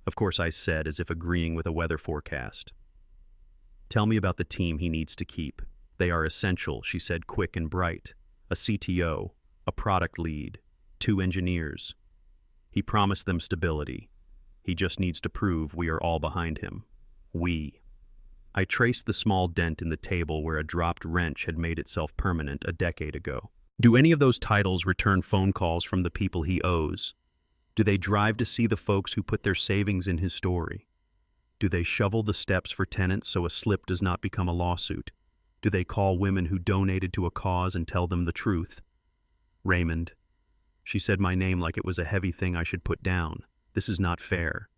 Of course, I said, as if agreeing with a weather forecast. "Tell me about the team he needs to keep. They are essential," she said, quick and bright. "A CTO, a product lead, 2 engineers. He promised them stability. He just needs to prove we are all behind him." We. I traced the small dent in the table where a dropped wrench had made itself permanent a decade ago. Do any of those titles return phone calls from the people he owes? Do they drive to see the folks who put their savings in his story? Do they shovel the steps for tenants so a slip does not become a lawsuit? Do they call women who donated to a cause and tell them the truth? Raymond. She said my name like it was a heavy thing I should put down. This is not fair.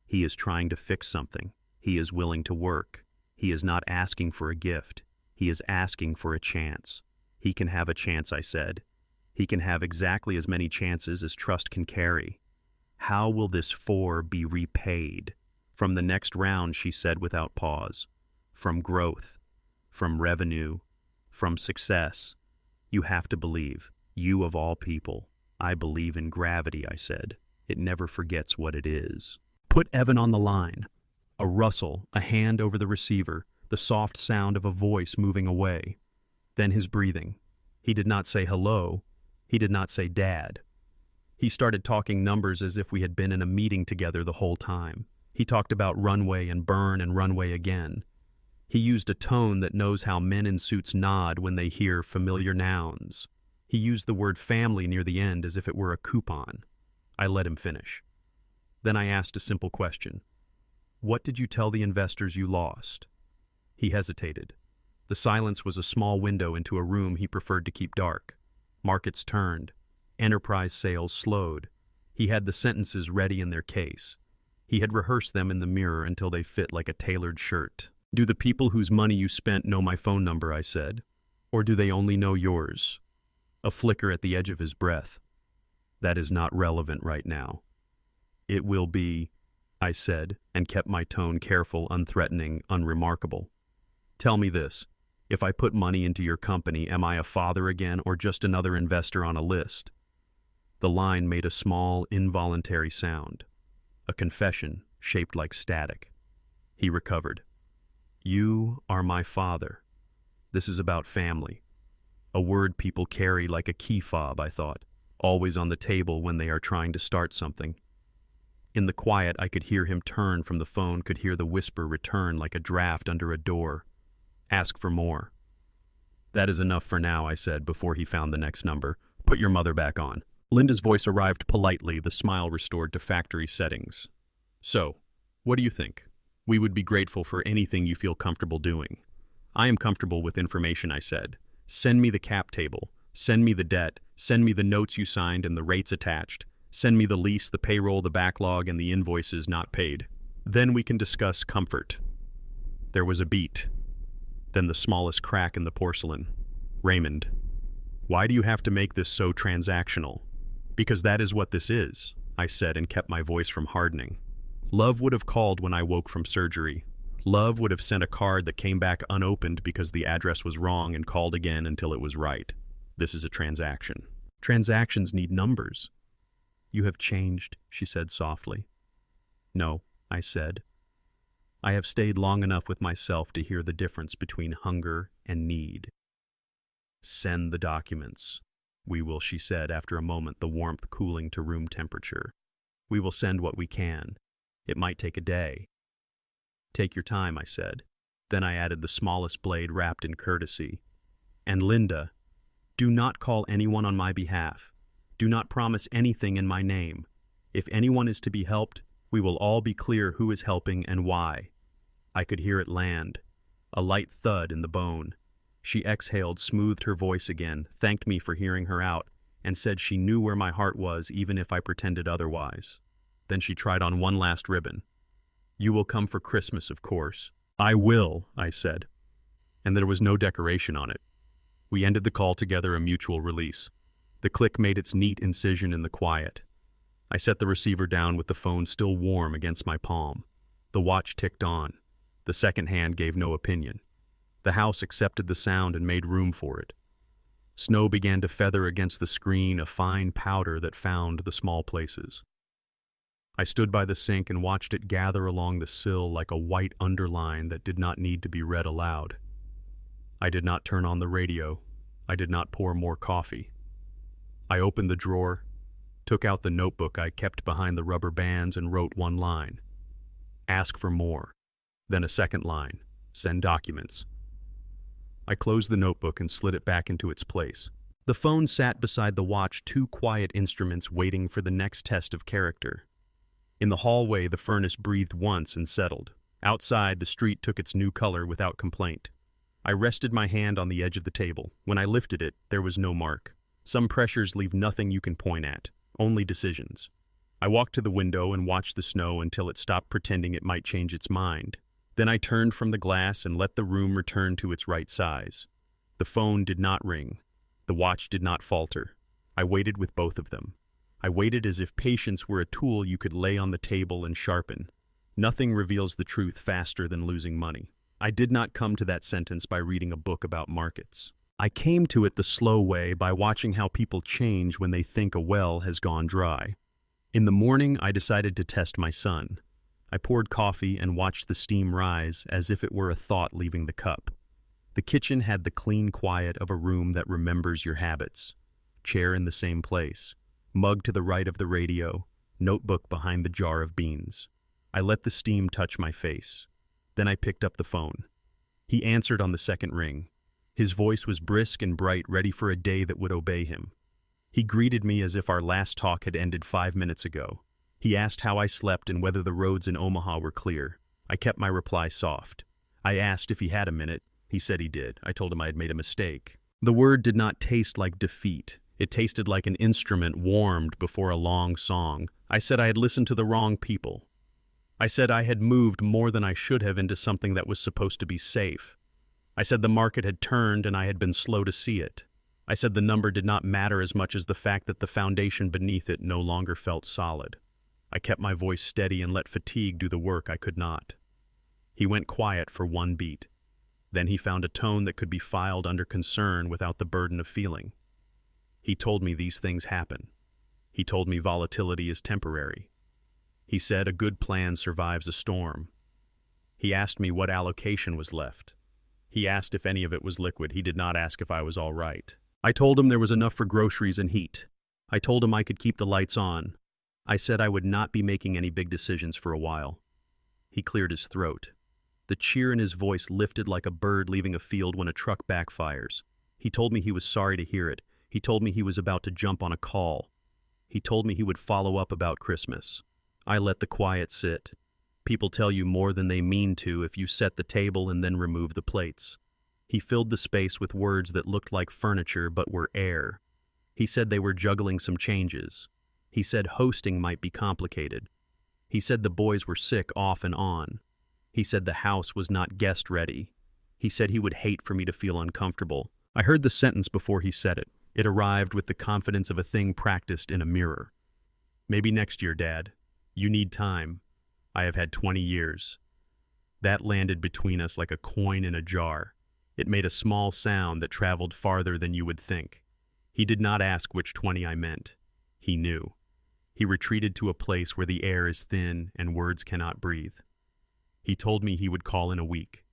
He is trying to fix something. He is willing to work. He is not asking for a gift. He is asking for a chance. He can have a chance, I said. He can have exactly as many chances as trust can carry. How will this for be repaid? From the next round, she said without pause. From growth, from revenue, from success. You have to believe. You of all people. I believe in gravity, I said. It never forgets what it is. Put Evan on the line. A rustle, a hand over the receiver, the soft sound of a voice moving away. Then his breathing. He did not say hello. He did not say dad. He started talking numbers as if we had been in a meeting together the whole time. He talked about runway and burn and runway again. He used a tone that knows how men in suits nod when they hear familiar nouns. He used the word family near the end as if it were a coupon. I let him finish. Then I asked a simple question. What did you tell the investors you lost? He hesitated. The silence was a small window into a room he preferred to keep dark. Markets turned. Enterprise sales slowed. He had the sentences ready in their case. He had rehearsed them in the mirror until they fit like a tailored shirt. Do the people whose money you spent know my phone number, I said. Or do they only know yours? A flicker at the edge of his breath. That is not relevant right now. It will be, I said, and kept my tone careful, unthreatening, unremarkable. Tell me this. If I put money into your company, am I a father again or just another investor on a list? The line made a small, involuntary sound. A confession shaped like static. He recovered. You are my father. This is about family. A word people carry like a key fob, I thought, always on the table when they are trying to start something. In the quiet, I could hear him turn from the phone, could hear the whisper return like a draft under a door. Ask for more. That is enough for now, I said before he found the next number. Put your mother back on. Linda's voice arrived politely, the smile restored to factory settings. So, what do you think? We would be grateful for anything you feel comfortable doing. I am comfortable with information, I said. Send me the cap table. Send me the debt. Send me the notes you signed and the rates attached. Send me the lease, the payroll, the backlog, and the invoices not paid. Then we can discuss comfort. There was a beat. Then the smallest crack in the porcelain. Raymond, why do you have to make this so transactional? Because that is what this is, I said and kept my voice from hardening. Love would have called when I woke from surgery. Love would have sent a card that came back unopened because the address was wrong and called again until it was right. This is a transaction. Transactions need numbers. You have changed, she said softly. No, I said. I have stayed long enough with myself to hear the difference between hunger and need. Send the documents. We will, she said after a moment, the warmth cooling to room temperature. We will send what we can. It might take a day. Take your time, I said. Then I added the smallest blade wrapped in courtesy. And Linda, do not call anyone on my behalf. Do not promise anything in my name. If anyone is to be helped, we will all be clear who is helping and why. I could hear it land, a light thud in the bone. She exhaled, smoothed her voice again, thanked me for hearing her out, and said she knew where my heart was even if I pretended otherwise. Then she tried on one last ribbon. You will come for Christmas, of course. I will, I said. And there was no decoration on it. We ended the call together, a mutual release. The click made its neat incision in the quiet. I set the receiver down with the phone still warm against my palm. The watch ticked on. The second hand gave no opinion. The house accepted the sound and made room for it. Snow began to feather against the screen, a fine powder that found the small places. I stood by the sink and watched it gather along the sill like a white underline that did not need to be read aloud. I did not turn on the radio. I did not pour more coffee. I opened the drawer, took out the notebook I kept behind the rubber bands and wrote one line. Ask for more. Then a second line. Send documents. I closed the notebook and slid it back into its place. The phone sat beside the watch, two quiet instruments waiting for the next test of character. In the hallway, the furnace breathed once and settled. Outside, the street took its new color without complaint. I rested my hand on the edge of the table. When I lifted it, there was no mark. Some pressures leave nothing you can point at, only decisions. I walked to the window and watched the snow until it stopped pretending it might change its mind. Then I turned from the glass and let the room return to its right size. The phone did not ring. The watch did not falter. I waited with both of them. I waited as if patience were a tool you could lay on the table and sharpen. Nothing reveals the truth faster than losing money. I did not come to that sentence by reading a book about markets. I came to it the slow way by watching how people change when they think a well has gone dry. In the morning, I decided to test my son. I poured coffee and watched the steam rise as if it were a thought leaving the cup. The kitchen had the clean quiet of a room that remembers your habits. Chair in the same place, mug to the right of the radio, notebook behind the jar of beans. I let the steam touch my face. Then I picked up the phone. He answered on the second ring. His voice was brisk and bright, ready for a day that would obey him. He greeted me as if our last talk had ended 5 minutes ago. He asked how I slept and whether the roads in Omaha were clear. I kept my reply soft. I asked if he had a minute. He said he did. I told him I had made a mistake. The word did not taste like defeat. It tasted like an instrument warmed before a long song. I said I had listened to the wrong people. I said I had moved more than I should have into something that was supposed to be safe. I said the market had turned and I had been slow to see it. I said the number did not matter as much as the fact that the foundation beneath it no longer felt solid. I kept my voice steady and let fatigue do the work I could not. He went quiet for one beat. Then he found a tone that could be filed under concern without the burden of feeling. He told me these things happen. He told me volatility is temporary. He said a good plan survives a storm. He asked me what allocation was left. He asked if any of it was liquid. He did not ask if I was all right. I told him there was enough for groceries and heat. I told him I could keep the lights on. I said I would not be making any big decisions for a while. He cleared his throat. The cheer in his voice lifted like a bird leaving a field when a truck backfires. He told me he was sorry to hear it. He told me he was about to jump on a call. He told me he would follow up about Christmas. I let the quiet sit. People tell you more than they mean to if you set the table and then remove the plates. He filled the space with words that looked like furniture but were air. He said they were juggling some changes. He said hosting might be complicated. He said the boys were sick off and on. He said the house was not guest ready. He said he would hate for me to feel uncomfortable. I heard the sentence before he said it. It arrived with the confidence of a thing practiced in a mirror. Maybe next year, Dad. You need time. I have had 20 years. That landed between us like a coin in a jar. It made a small sound that traveled farther than you would think. He did not ask which 20 I meant. He knew. He retreated to a place where the air is thin and words cannot breathe. He told me he would call in a week.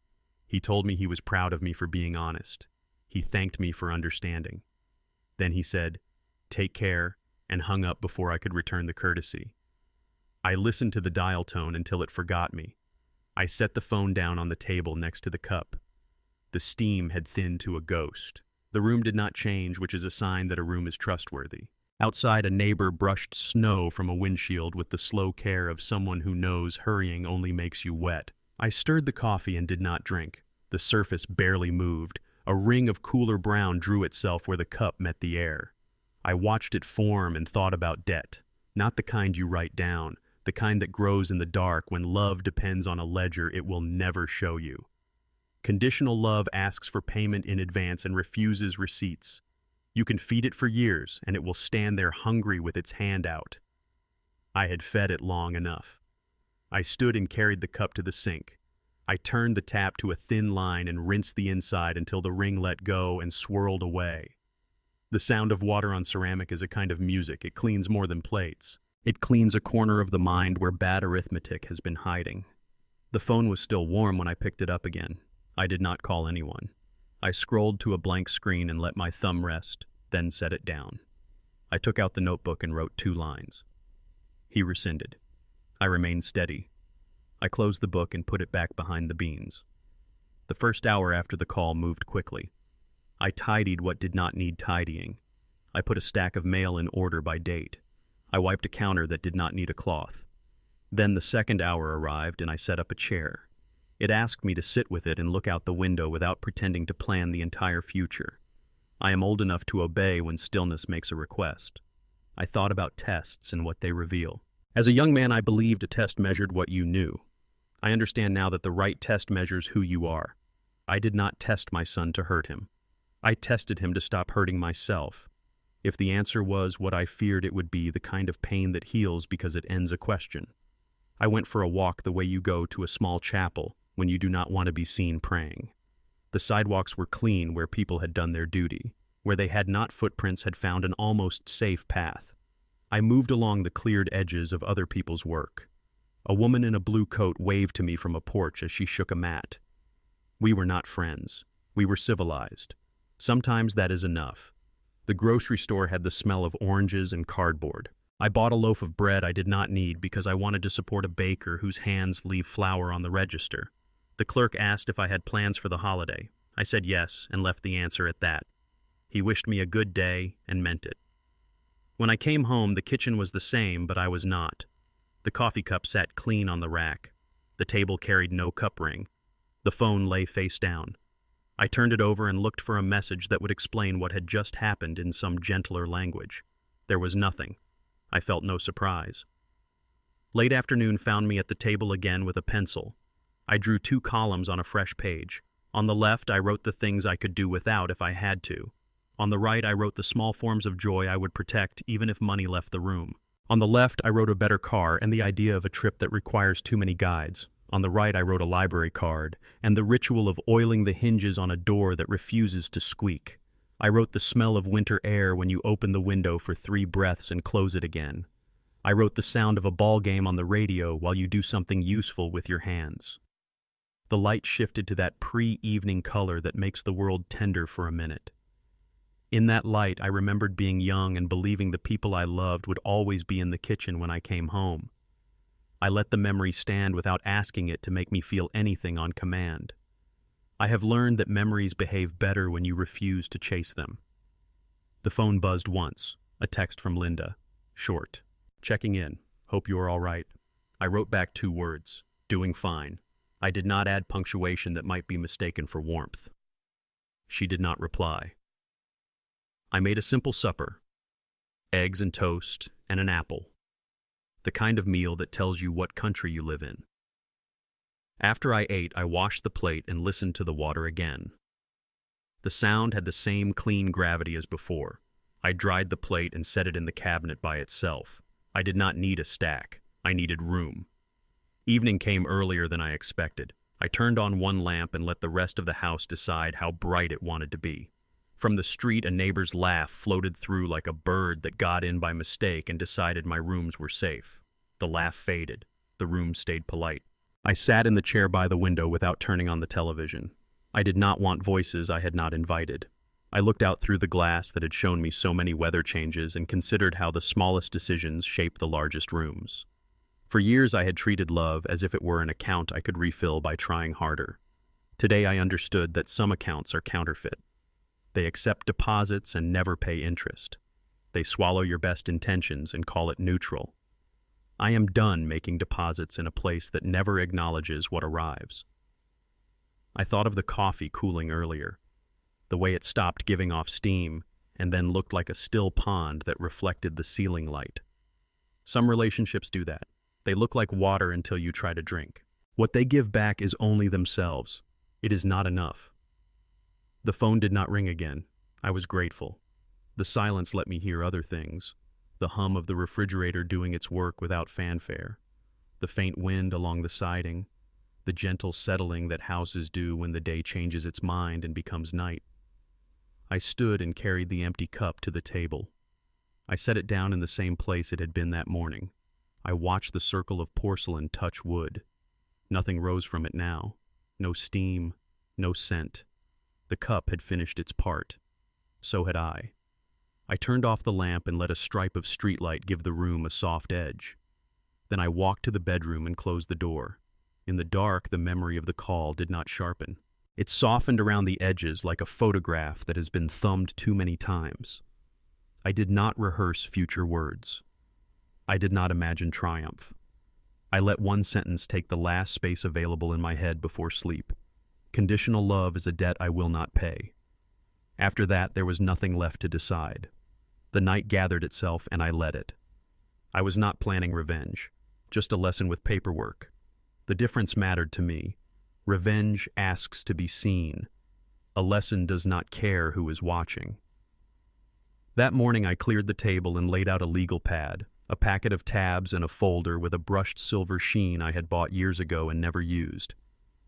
He told me he was proud of me for being honest. He thanked me for understanding. Then he said, "Take care," and hung up before I could return the courtesy. I listened to the dial tone until it forgot me. I set the phone down on the table next to the cup. The steam had thinned to a ghost. The room did not change, which is a sign that a room is trustworthy. Outside, a neighbor brushed snow from a windshield with the slow care of someone who knows hurrying only makes you wet. I stirred the coffee and did not drink. The surface barely moved. A ring of cooler brown drew itself where the cup met the air. I watched it form and thought about debt. Not the kind you write down, the kind that grows in the dark when love depends on a ledger it will never show you. Conditional love asks for payment in advance and refuses receipts. You can feed it for years, and it will stand there hungry with its hand out. I had fed it long enough. I stood and carried the cup to the sink. I turned the tap to a thin line and rinsed the inside until the ring let go and swirled away. The sound of water on ceramic is a kind of music. It cleans more than plates. It cleans a corner of the mind where bad arithmetic has been hiding. The phone was still warm when I picked it up again. I did not call anyone. I scrolled to a blank screen and let my thumb rest, then set it down. I took out the notebook and wrote 2 lines. He rescinded. I remained steady. I closed the book and put it back behind the beans. The first hour after the call moved quickly. I tidied what did not need tidying. I put a stack of mail in order by date. I wiped a counter that did not need a cloth. Then the second hour arrived and I set up a chair. It asked me to sit with it and look out the window without pretending to plan the entire future. I am old enough to obey when stillness makes a request. I thought about tests and what they reveal. As a young man, I believed a test measured what you knew. I understand now that the right test measures who you are. I did not test my son to hurt him. I tested him to stop hurting myself. If the answer was what I feared it would be, the kind of pain that heals because it ends a question. I went for a walk the way you go to a small chapel when you do not want to be seen praying. The sidewalks were clean where people had done their duty. Where they had not, footprints had found an almost safe path. I moved along the cleared edges of other people's work. A woman in a blue coat waved to me from a porch as she shook a mat. We were not friends. We were civilized. Sometimes that is enough. The grocery store had the smell of oranges and cardboard. I bought a loaf of bread I did not need because I wanted to support a baker whose hands leave flour on the register. The clerk asked if I had plans for the holiday. I said yes and left the answer at that. He wished me a good day and meant it. When I came home, the kitchen was the same, but I was not. The coffee cup sat clean on the rack. The table carried no cup ring. The phone lay face down. I turned it over and looked for a message that would explain what had just happened in some gentler language. There was nothing. I felt no surprise. Late afternoon found me at the table again with a pencil. I drew 2 columns on a fresh page. On the left, I wrote the things I could do without if I had to. On the right, I wrote the small forms of joy I would protect even if money left the room. On the left, I wrote a better car and the idea of a trip that requires too many guides. On the right, I wrote a library card and the ritual of oiling the hinges on a door that refuses to squeak. I wrote the smell of winter air when you open the window for 3 breaths and close it again. I wrote the sound of a ball game on the radio while you do something useful with your hands. The light shifted to that pre-evening color that makes the world tender for a minute. In that light, I remembered being young and believing the people I loved would always be in the kitchen when I came home. I let the memory stand without asking it to make me feel anything on command. I have learned that memories behave better when you refuse to chase them. The phone buzzed once, a text from Linda. Short. Checking in. Hope you are all right. I wrote back 2 words. Doing fine. I did not add punctuation that might be mistaken for warmth. She did not reply. I made a simple supper. Eggs and toast and an apple. The kind of meal that tells you what country you live in. After I ate, I washed the plate and listened to the water again. The sound had the same clean gravity as before. I dried the plate and set it in the cabinet by itself. I did not need a stack. I needed room. Evening came earlier than I expected. I turned on one lamp and let the rest of the house decide how bright it wanted to be. From the street, a neighbor's laugh floated through like a bird that got in by mistake and decided my rooms were safe. The laugh faded. The room stayed polite. I sat in the chair by the window without turning on the television. I did not want voices I had not invited. I looked out through the glass that had shown me so many weather changes and considered how the smallest decisions shape the largest rooms. For years I had treated love as if it were an account I could refill by trying harder. Today I understood that some accounts are counterfeit. They accept deposits and never pay interest. They swallow your best intentions and call it neutral. I am done making deposits in a place that never acknowledges what arrives. I thought of the coffee cooling earlier, the way it stopped giving off steam and then looked like a still pond that reflected the ceiling light. Some relationships do that. They look like water until you try to drink. What they give back is only themselves. It is not enough. The phone did not ring again. I was grateful. The silence let me hear other things. The hum of the refrigerator doing its work without fanfare. The faint wind along the siding. The gentle settling that houses do when the day changes its mind and becomes night. I stood and carried the empty cup to the table. I set it down in the same place it had been that morning. I watched the circle of porcelain touch wood. Nothing rose from it now. No steam, no scent. The cup had finished its part. So had I. I turned off the lamp and let a stripe of streetlight give the room a soft edge. Then I walked to the bedroom and closed the door. In the dark, the memory of the call did not sharpen. It softened around the edges like a photograph that has been thumbed too many times. I did not rehearse future words. I did not imagine triumph. I let one sentence take the last space available in my head before sleep. Conditional love is a debt I will not pay. After that, there was nothing left to decide. The night gathered itself, and I let it. I was not planning revenge, just a lesson with paperwork. The difference mattered to me. Revenge asks to be seen. A lesson does not care who is watching. That morning I cleared the table and laid out a legal pad, a packet of tabs and a folder with a brushed silver sheen I had bought years ago and never used.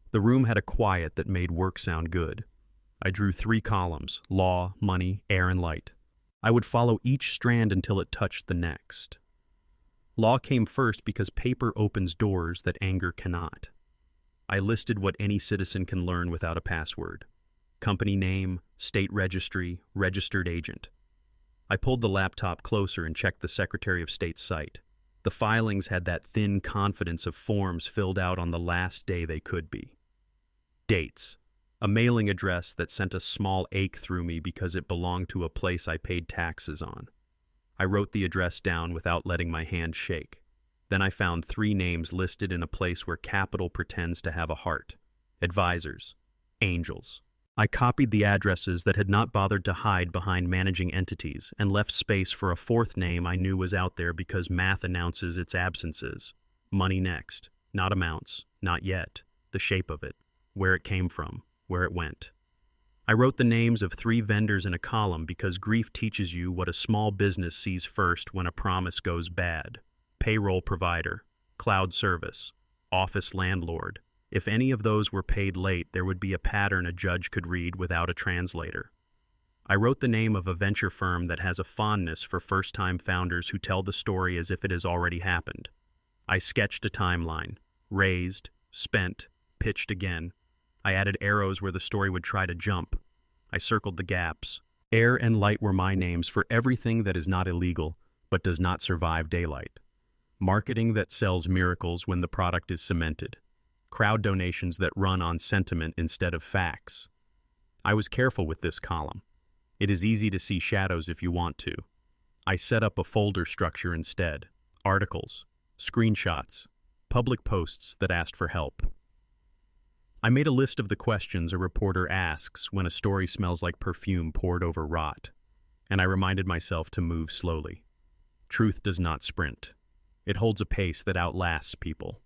The room had a quiet that made work sound good. I drew 3 columns: law, money, air, and light. I would follow each strand until it touched the next. Law came first because paper opens doors that anger cannot. I listed what any citizen can learn without a password: company name, state registry, registered agent. I pulled the laptop closer and checked the Secretary of State's site. The filings had that thin confidence of forms filled out on the last day they could be. Dates. A mailing address that sent a small ache through me because it belonged to a place I paid taxes on. I wrote the address down without letting my hand shake. Then I found 3 names listed in a place where capital pretends to have a heart. Advisors. Angels. I copied the addresses that had not bothered to hide behind managing entities and left space for a 4th name I knew was out there because math announces its absences. Money next. Not amounts. Not yet. The shape of it. Where it came from. Where it went. I wrote the names of 3 vendors in a column because grief teaches you what a small business sees first when a promise goes bad. Payroll provider, cloud service, office landlord. If any of those were paid late, there would be a pattern a judge could read without a translator. I wrote the name of a venture firm that has a fondness for first-time founders who tell the story as if it has already happened. I sketched a timeline: raised, spent, pitched again. I added arrows where the story would try to jump. I circled the gaps. Air and light were my names for everything that is not illegal but does not survive daylight. Marketing that sells miracles when the product is cemented. Crowd donations that run on sentiment instead of facts. I was careful with this column. It is easy to see shadows if you want to. I set up a folder structure instead. Articles, screenshots, public posts that asked for help. I made a list of the questions a reporter asks when a story smells like perfume poured over rot, and I reminded myself to move slowly. Truth does not sprint. It holds a pace that outlasts people.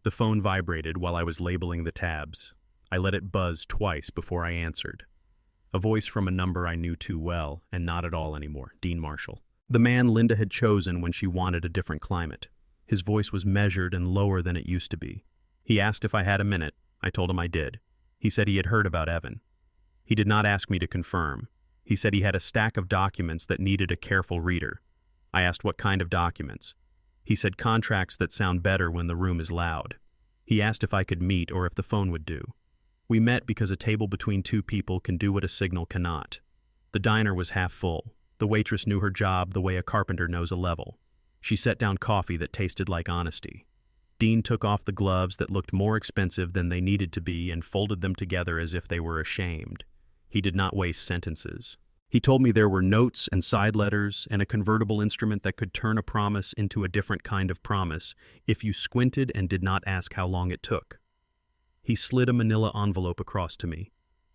The phone vibrated while I was labeling the tabs. I let it buzz twice before I answered. A voice from a number I knew too well, and not at all anymore, Dean Marshall. The man Linda had chosen when she wanted a different climate. His voice was measured and lower than it used to be. He asked if I had a minute. I told him I did. He said he had heard about Evan. He did not ask me to confirm. He said he had a stack of documents that needed a careful reader. I asked what kind of documents. He said contracts that sound better when the room is loud. He asked if I could meet or if the phone would do. We met because a table between 2 people can do what a signal cannot. The diner was half full. The waitress knew her job the way a carpenter knows a level. She set down coffee that tasted like honesty. Dean took off the gloves that looked more expensive than they needed to be and folded them together as if they were ashamed. He did not waste sentences. He told me there were notes and side letters and a convertible instrument that could turn a promise into a different kind of promise if you squinted and did not ask how long it took. He slid a manila envelope across to me.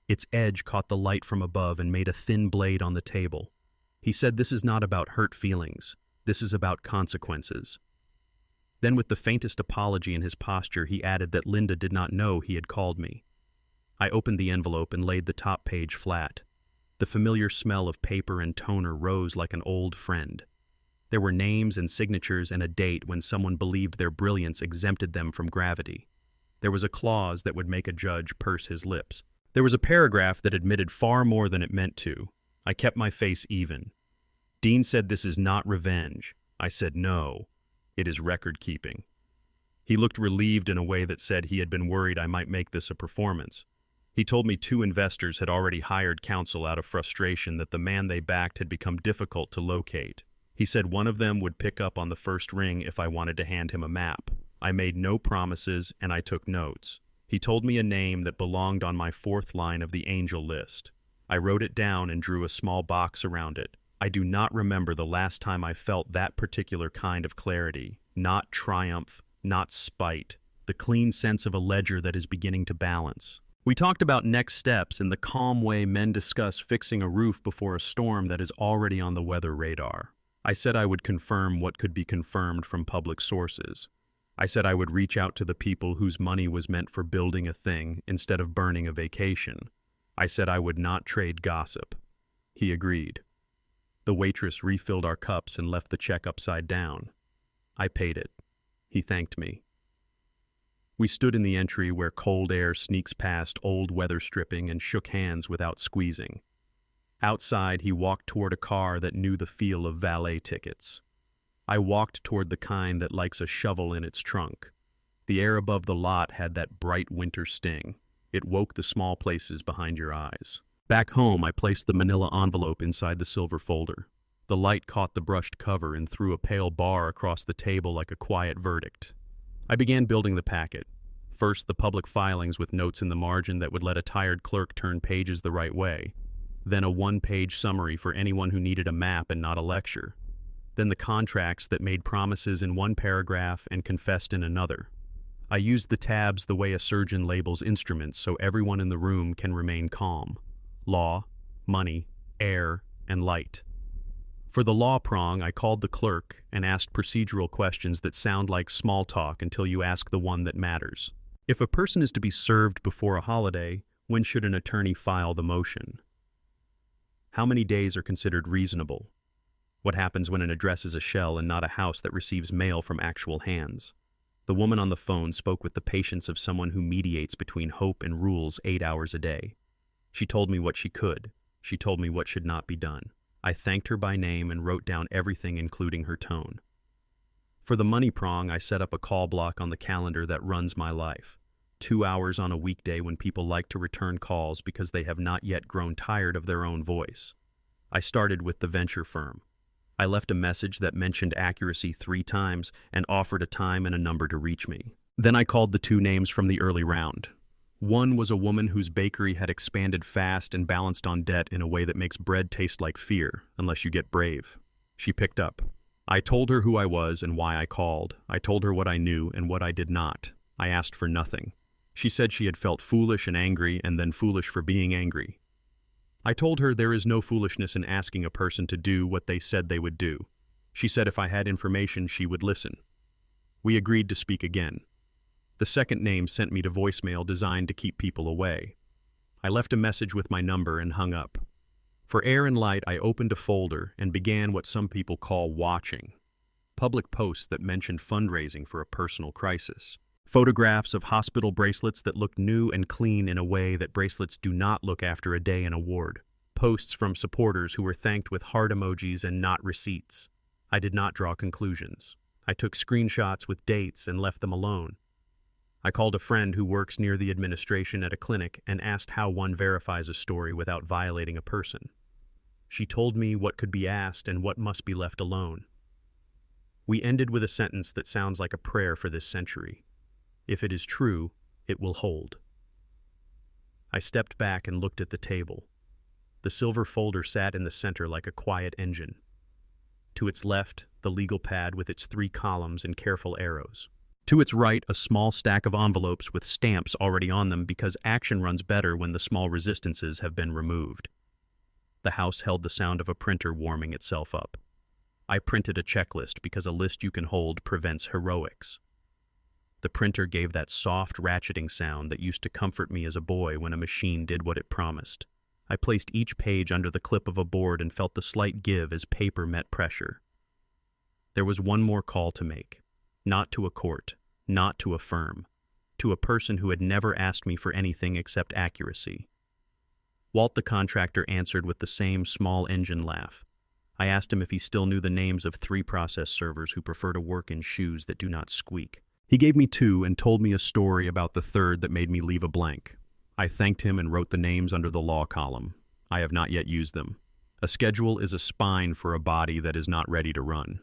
Its edge caught the light from above and made a thin blade on the table. He said, "This is not about hurt feelings. This is about consequences." Then with the faintest apology in his posture, he added that Linda did not know he had called me. I opened the envelope and laid the top page flat. The familiar smell of paper and toner rose like an old friend. There were names and signatures and a date when someone believed their brilliance exempted them from gravity. There was a clause that would make a judge purse his lips. There was a paragraph that admitted far more than it meant to. I kept my face even. Dean said, "This is not revenge." I said, "No, it is record-keeping." He looked relieved in a way that said he had been worried I might make this a performance. He told me 2 investors had already hired counsel out of frustration that the man they backed had become difficult to locate. He said one of them would pick up on the first ring if I wanted to hand him a map. I made no promises and I took notes. He told me a name that belonged on my fourth line of the angel list. I wrote it down and drew a small box around it. I do not remember the last time I felt that particular kind of clarity. Not triumph, not spite. The clean sense of a ledger that is beginning to balance. We talked about next steps in the calm way men discuss fixing a roof before a storm that is already on the weather radar. I said I would confirm what could be confirmed from public sources. I said I would reach out to the people whose money was meant for building a thing instead of burning a vacation. I said I would not trade gossip. He agreed. The waitress refilled our cups and left the check upside down. I paid it. He thanked me. We stood in the entry where cold air sneaks past old weather stripping and shook hands without squeezing. Outside, he walked toward a car that knew the feel of valet tickets. I walked toward the kind that likes a shovel in its trunk. The air above the lot had that bright winter sting. It woke the small places behind your eyes. Back home, I placed the manila envelope inside the silver folder. The light caught the brushed cover and threw a pale bar across the table like a quiet verdict. I began building the packet. First, the public filings with notes in the margin that would let a tired clerk turn pages the right way. Then a one-page summary for anyone who needed a map and not a lecture. Then the contracts that made promises in one paragraph and confessed in another. I used the tabs the way a surgeon labels instruments so everyone in the room can remain calm. Law, money, air, and light. For the law prong, I called the clerk and asked procedural questions that sound like small talk until you ask the one that matters. If a person is to be served before a holiday, when should an attorney file the motion? How many days are considered reasonable? What happens when an address is a shell and not a house that receives mail from actual hands? The woman on the phone spoke with the patience of someone who mediates between hope and rules 8 hours a day. She told me what she could. She told me what should not be done. I thanked her by name and wrote down everything, including her tone. For the money prong, I set up a call block on the calendar that runs my life. 2 hours on a weekday when people like to return calls because they have not yet grown tired of their own voice. I started with the venture firm. I left a message that mentioned accuracy 3 times and offered a time and a number to reach me. Then I called the 2 names from the early round. One was a woman whose bakery had expanded fast and balanced on debt in a way that makes bread taste like fear, unless you get brave. She picked up. I told her who I was and why I called. I told her what I knew and what I did not. I asked for nothing. She said she had felt foolish and angry and then foolish for being angry. I told her there is no foolishness in asking a person to do what they said they would do. She said if I had information, she would listen. We agreed to speak again. The second name sent me to voicemail designed to keep people away. I left a message with my number and hung up. For air and light, I opened a folder and began what some people call watching. Public posts that mentioned fundraising for a personal crisis. Photographs of hospital bracelets that looked new and clean in a way that bracelets do not look after a day in a ward. Posts from supporters who were thanked with heart emojis and not receipts. I did not draw conclusions. I took screenshots with dates and left them alone. I called a friend who works near the administration at a clinic and asked how one verifies a story without violating a person. She told me what could be asked and what must be left alone. We ended with a sentence that sounds like a prayer for this century. If it is true, it will hold. I stepped back and looked at the table. The silver folder sat in the center like a quiet engine. To its left, the legal pad with its 3 columns and careful arrows. To its right, a small stack of envelopes with stamps already on them because action runs better when the small resistances have been removed. The house held the sound of a printer warming itself up. I printed a checklist because a list you can hold prevents heroics. The printer gave that soft ratcheting sound that used to comfort me as a boy when a machine did what it promised. I placed each page under the clip of a board and felt the slight give as paper met pressure. There was one more call to make. Not to a court, not to a firm, to a person who had never asked me for anything except accuracy. Walt the contractor answered with the same small engine laugh. I asked him if he still knew the names of 3 process servers who prefer to work in shoes that do not squeak. He gave me 2 and told me a story about the third that made me leave a blank. I thanked him and wrote the names under the law column. I have not yet used them. A schedule is a spine for a body that is not ready to run.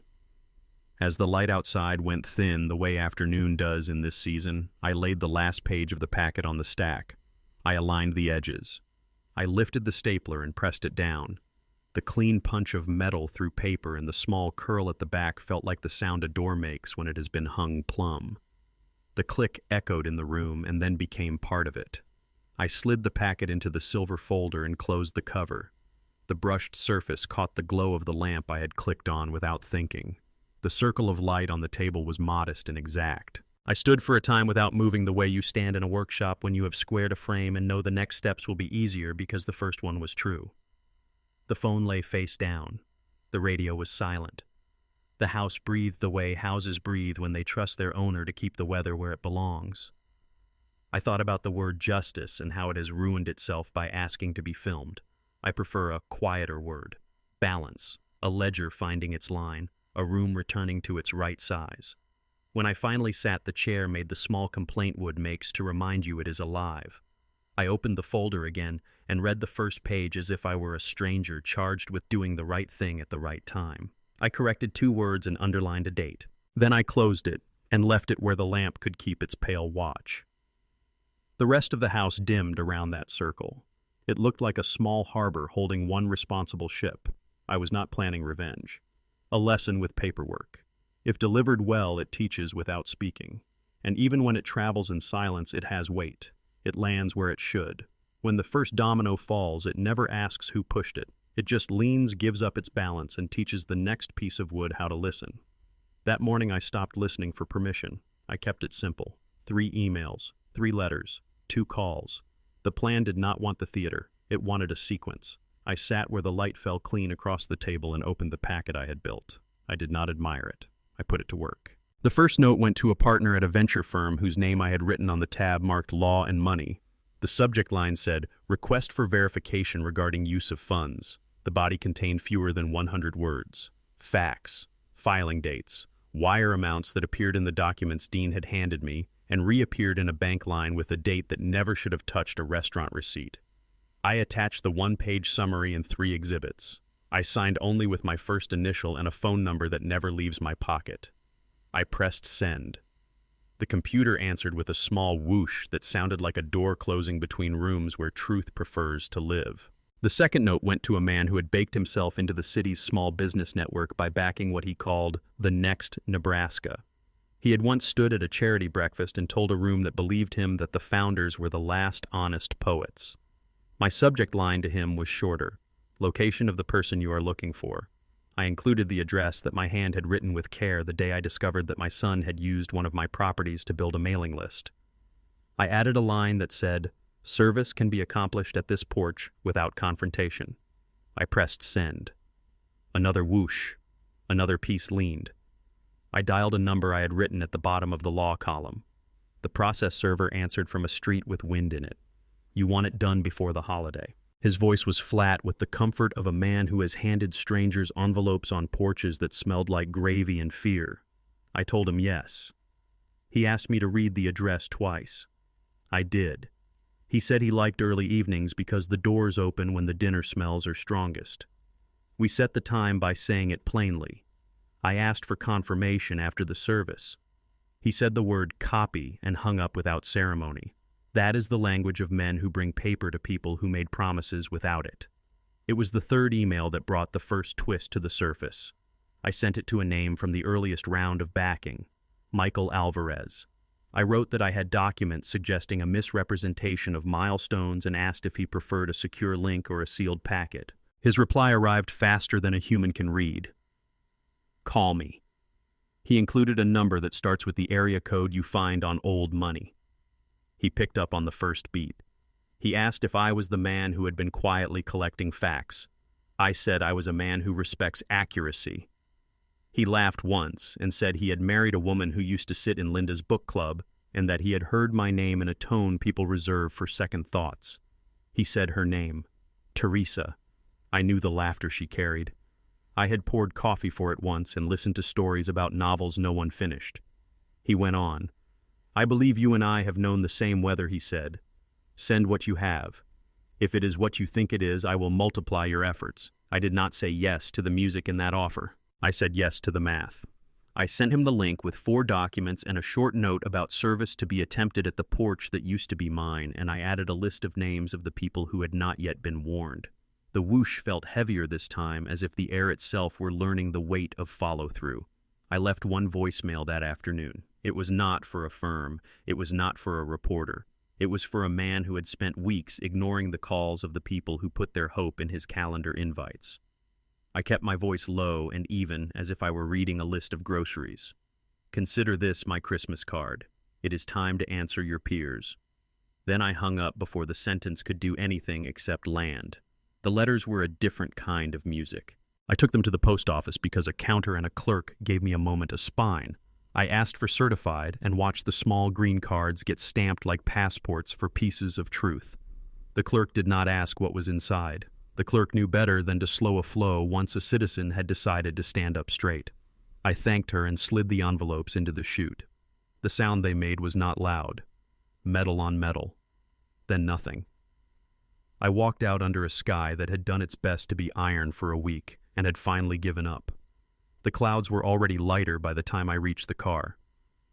As the light outside went thin the way afternoon does in this season, I laid the last page of the packet on the stack. I aligned the edges. I lifted the stapler and pressed it down. The clean punch of metal through paper and the small curl at the back felt like the sound a door makes when it has been hung plumb. The click echoed in the room and then became part of it. I slid the packet into the silver folder and closed the cover. The brushed surface caught the glow of the lamp I had clicked on without thinking. The circle of light on the table was modest and exact. I stood for a time without moving, the way you stand in a workshop when you have squared a frame and know the next steps will be easier because the first one was true. The phone lay face down. The radio was silent. The house breathed the way houses breathe when they trust their owner to keep the weather where it belongs. I thought about the word justice and how it has ruined itself by asking to be filmed. I prefer a quieter word. Balance. A ledger finding its line. A room returning to its right size. When I finally sat, the chair made the small complaint wood makes to remind you it is alive. I opened the folder again and read the first page as if I were a stranger charged with doing the right thing at the right time. I corrected 2 words and underlined a date. Then I closed it and left it where the lamp could keep its pale watch. The rest of the house dimmed around that circle. It looked like a small harbor holding one responsible ship. I was not planning revenge. A lesson with paperwork. If delivered well, it teaches without speaking. And even when it travels in silence, it has weight. It lands where it should. When the first domino falls, it never asks who pushed it. It just leans, gives up its balance, and teaches the next piece of wood how to listen. That morning I stopped listening for permission. I kept it simple. 3 emails, 3 letters, 2 calls. The plan did not want the theater. It wanted a sequence. I sat where the light fell clean across the table and opened the packet I had built. I did not admire it. I put it to work. The first note went to a partner at a venture firm whose name I had written on the tab marked Law and Money. The subject line said, "Request for verification regarding use of funds." The body contained fewer than 100 words. Facts, filing dates, wire amounts that appeared in the documents Dean had handed me and reappeared in a bank line with a date that never should have touched a restaurant receipt. I attached the 1-page summary and 3 exhibits. I signed only with my first initial and a phone number that never leaves my pocket. I pressed send. The computer answered with a small whoosh that sounded like a door closing between rooms where truth prefers to live. The second note went to a man who had baked himself into the city's small business network by backing what he called the next Nebraska. He had once stood at a charity breakfast and told a room that believed him that the founders were the last honest poets. My subject line to him was shorter: location of the person you are looking for. I included the address that my hand had written with care the day I discovered that my son had used one of my properties to build a mailing list. I added a line that said, "Service can be accomplished at this porch without confrontation." I pressed send. Another whoosh. Another piece leaned. I dialed a number I had written at the bottom of the law column. The process server answered from a street with wind in it. "You want it done before the holiday." His voice was flat with the comfort of a man who has handed strangers envelopes on porches that smelled like gravy and fear. I told him yes. He asked me to read the address twice. I did. He said he liked early evenings because the doors open when the dinner smells are strongest. We set the time by saying it plainly. I asked for confirmation after the service. He said the word copy and hung up without ceremony. That is the language of men who bring paper to people who made promises without it. It was the third email that brought the first twist to the surface. I sent it to a name from the earliest round of backing, Michael Alvarez. I wrote that I had documents suggesting a misrepresentation of milestones and asked if he preferred a secure link or a sealed packet. His reply arrived faster than a human can read. "Call me." He included a number that starts with the area code you find on old money. He picked up on the first beat. He asked if I was the man who had been quietly collecting facts. I said I was a man who respects accuracy. He laughed once and said he had married a woman who used to sit in Linda's book club and that he had heard my name in a tone people reserve for second thoughts. He said her name, Teresa. I knew the laughter she carried. I had poured coffee for it once and listened to stories about novels no one finished. He went on. "I believe you and I have known the same weather," he said. "Send what you have. If it is what you think it is, I will multiply your efforts." I did not say yes to the music in that offer. I said yes to the math. I sent him the link with 4 documents and a short note about service to be attempted at the porch that used to be mine, and I added a list of names of the people who had not yet been warned. The whoosh felt heavier this time, as if the air itself were learning the weight of follow-through. I left one voicemail that afternoon. It was not for a firm. It was not for a reporter. It was for a man who had spent weeks ignoring the calls of the people who put their hope in his calendar invites. I kept my voice low and even, as if I were reading a list of groceries. Consider this my Christmas card. It is time to answer your peers. Then I hung up before the sentence could do anything except land. The letters were a different kind of music. I took them to the post office because a counter and a clerk gave me a moment of spine. I asked for certified and watched the small green cards get stamped like passports for pieces of truth. The clerk did not ask what was inside. The clerk knew better than to slow a flow once a citizen had decided to stand up straight. I thanked her and slid the envelopes into the chute. The sound they made was not loud. Metal on metal. Then nothing. I walked out under a sky that had done its best to be iron for a week and had finally given up. The clouds were already lighter by the time I reached the car.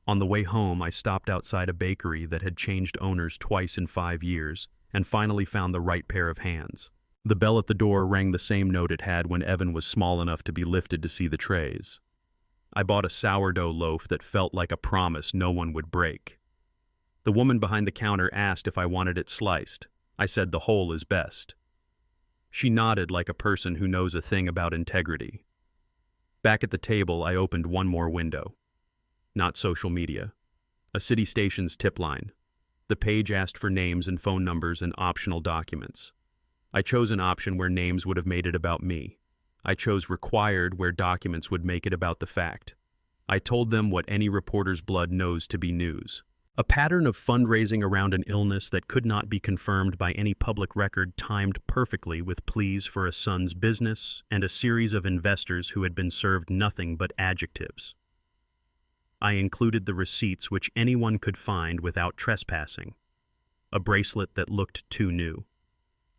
On the way home, I stopped outside a bakery that had changed owners twice in 5 years and finally found the right pair of hands. The bell at the door rang the same note it had when Evan was small enough to be lifted to see the trays. I bought a sourdough loaf that felt like a promise no one would break. The woman behind the counter asked if I wanted it sliced. I said the whole is best. She nodded like a person who knows a thing about integrity. Back at the table, I opened one more window. Not social media. A city station's tip line. The page asked for names and phone numbers and optional documents. I chose an option where names would have made it about me. I chose required where documents would make it about the fact. I told them what any reporter's blood knows to be news. A pattern of fundraising around an illness that could not be confirmed by any public record timed perfectly with pleas for a son's business and a series of investors who had been served nothing but adjectives. I included the receipts which anyone could find without trespassing. A bracelet that looked too new.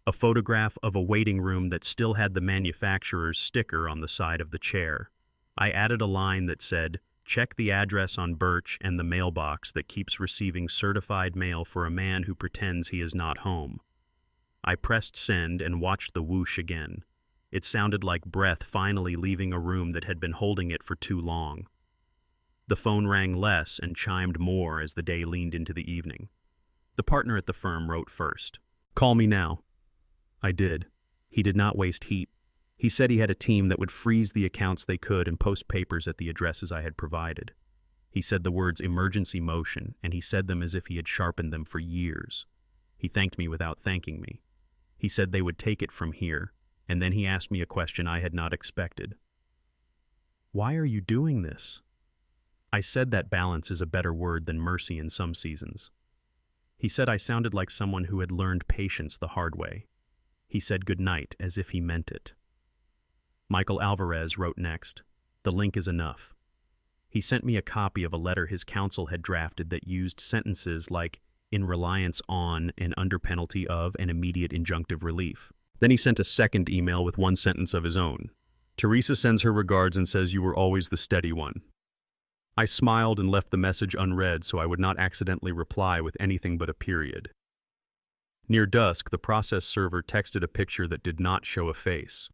A photograph of a waiting room that still had the manufacturer's sticker on the side of the chair. I added a line that said, "Check the address on Birch and the mailbox that keeps receiving certified mail for a man who pretends he is not home." I pressed send and watched the whoosh again. It sounded like breath finally leaving a room that had been holding it for too long. The phone rang less and chimed more as the day leaned into the evening. The partner at the firm wrote first. "Call me now." I did. He did not waste heat. He said he had a team that would freeze the accounts they could and post papers at the addresses I had provided. He said the words emergency motion, and he said them as if he had sharpened them for years. He thanked me without thanking me. He said they would take it from here, and then he asked me a question I had not expected. "Why are you doing this?" I said that balance is a better word than mercy in some seasons. He said I sounded like someone who had learned patience the hard way. He said good night as if he meant it. Michael Alvarez wrote next. The link is enough. He sent me a copy of a letter his counsel had drafted that used sentences like, "in reliance on and under penalty of an immediate injunctive relief." Then he sent a second email with one sentence of his own. "Teresa sends her regards and says you were always the steady one." I smiled and left the message unread so I would not accidentally reply with anything but a period. Near dusk, the process server texted a picture that did not show a face.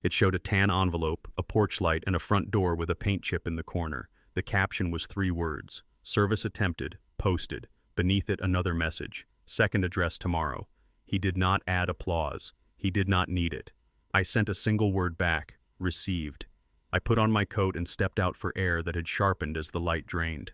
It showed a tan envelope, a porch light, and a front door with a paint chip in the corner. The caption was 3 words. Service attempted, posted. Beneath it, another message. Second address tomorrow. He did not add applause. He did not need it. I sent a single word back. Received. I put on my coat and stepped out for air that had sharpened as the light drained.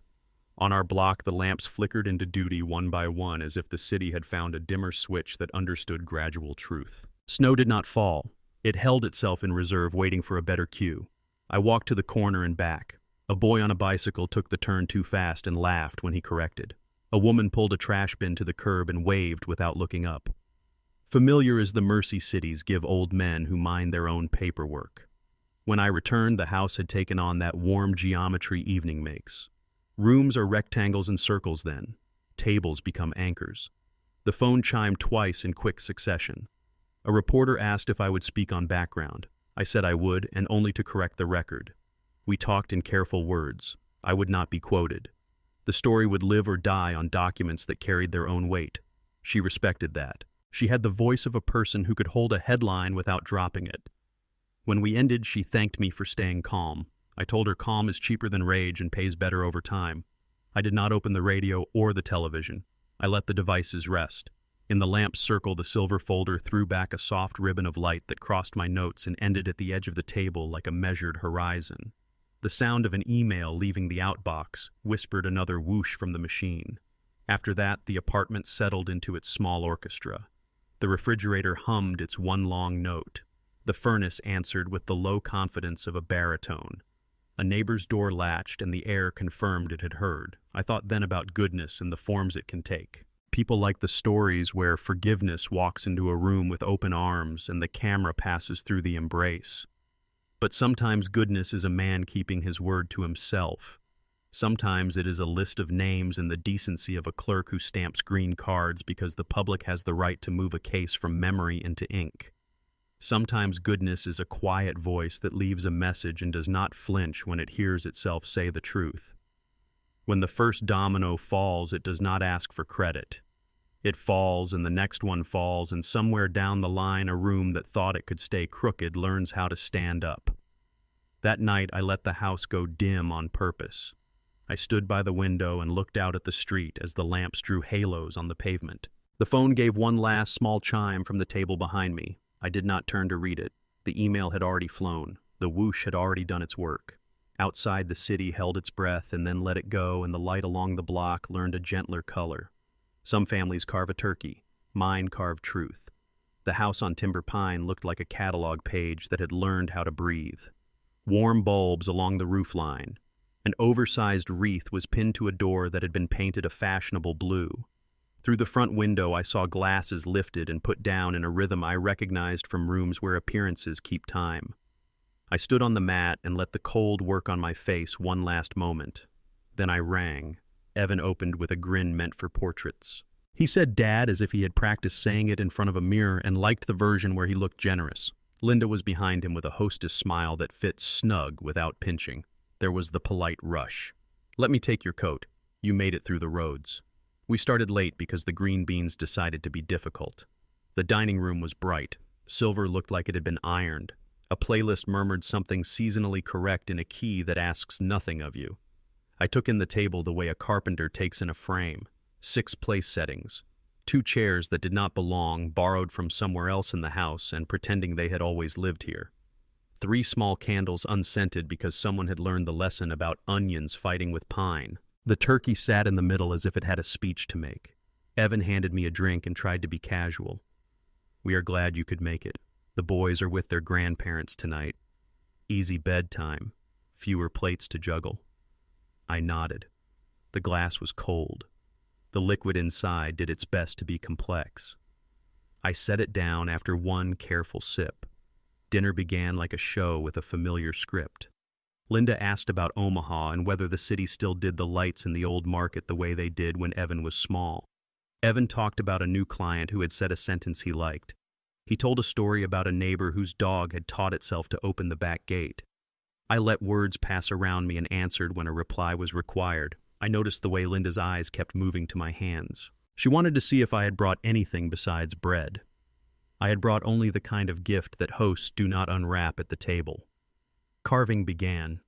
On our block, the lamps flickered into duty one by one as if the city had found a dimmer switch that understood gradual truth. Snow did not fall. It held itself in reserve, waiting for a better cue. I walked to the corner and back. A boy on a bicycle took the turn too fast and laughed when he corrected. A woman pulled a trash bin to the curb and waved without looking up. Familiar as the mercy cities give old men who mind their own paperwork. When I returned, the house had taken on that warm geometry evening makes. Rooms are rectangles and circles then. Tables become anchors. The phone chimed twice in quick succession. A reporter asked if I would speak on background. I said I would, and only to correct the record. We talked in careful words. I would not be quoted. The story would live or die on documents that carried their own weight. She respected that. She had the voice of a person who could hold a headline without dropping it. When we ended, she thanked me for staying calm. I told her calm is cheaper than rage and pays better over time. I did not open the radio or the television. I let the devices rest. In the lamp's circle, the silver folder threw back a soft ribbon of light that crossed my notes and ended at the edge of the table like a measured horizon. The sound of an email leaving the outbox whispered another whoosh from the machine. After that, the apartment settled into its small orchestra. The refrigerator hummed its one long note. The furnace answered with the low confidence of a baritone. A neighbor's door latched, and the air confirmed it had heard. I thought then about goodness and the forms it can take. People like the stories where forgiveness walks into a room with open arms and the camera passes through the embrace. But sometimes goodness is a man keeping his word to himself. Sometimes it is a list of names and the decency of a clerk who stamps green cards because the public has the right to move a case from memory into ink. Sometimes goodness is a quiet voice that leaves a message and does not flinch when it hears itself say the truth. When the first domino falls, it does not ask for credit. It falls, and the next one falls, and somewhere down the line, a room that thought it could stay crooked learns how to stand up. That night, I let the house go dim on purpose. I stood by the window and looked out at the street as the lamps drew halos on the pavement. The phone gave one last small chime from the table behind me. I did not turn to read it. The email had already flown. The whoosh had already done its work. Outside, the city held its breath and then let it go, and the light along the block learned a gentler color. Some families carve a turkey. Mine carved truth. The house on Timber Pine looked like a catalog page that had learned how to breathe. Warm bulbs along the roofline. An oversized wreath was pinned to a door that had been painted a fashionable blue. Through the front window, I saw glasses lifted and put down in a rhythm I recognized from rooms where appearances keep time. I stood on the mat and let the cold work on my face one last moment. Then I rang. Evan opened with a grin meant for portraits. He said "Dad" as if he had practiced saying it in front of a mirror and liked the version where he looked generous. Linda was behind him with a hostess smile that fit snug without pinching. There was the polite rush. "Let me take your coat. You made it through the roads." We started late because the green beans decided to be difficult. The dining room was bright. Silver looked like it had been ironed. A playlist murmured something seasonally correct in a key that asks nothing of you. I took in the table the way a carpenter takes in a frame. 6 place settings. 2 chairs that did not belong, borrowed from somewhere else in the house and pretending they had always lived here. 3 small candles unscented because someone had learned the lesson about onions fighting with pine. The turkey sat in the middle as if it had a speech to make. Evan handed me a drink and tried to be casual. "We are glad you could make it. The boys are with their grandparents tonight. Easy bedtime. Fewer plates to juggle." I nodded. The glass was cold. The liquid inside did its best to be complex. I set it down after one careful sip. Dinner began like a show with a familiar script. Linda asked about Omaha and whether the city still did the lights in the old market the way they did when Evan was small. Evan talked about a new client who had said a sentence he liked. He told a story about a neighbor whose dog had taught itself to open the back gate. I let words pass around me and answered when a reply was required. I noticed the way Linda's eyes kept moving to my hands. She wanted to see if I had brought anything besides bread. I had brought only the kind of gift that hosts do not unwrap at the table. Carving began.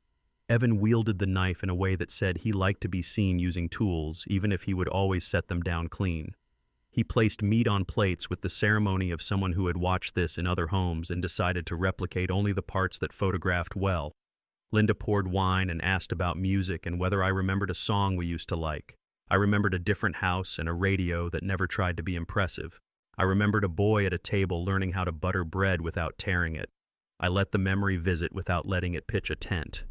Evan wielded the knife in a way that said he liked to be seen using tools, even if he would always set them down clean. He placed meat on plates with the ceremony of someone who had watched this in other homes and decided to replicate only the parts that photographed well. Linda poured wine and asked about music and whether I remembered a song we used to like. I remembered a different house and a radio that never tried to be impressive. I remembered a boy at a table learning how to butter bread without tearing it. I let the memory visit without letting it pitch a tent.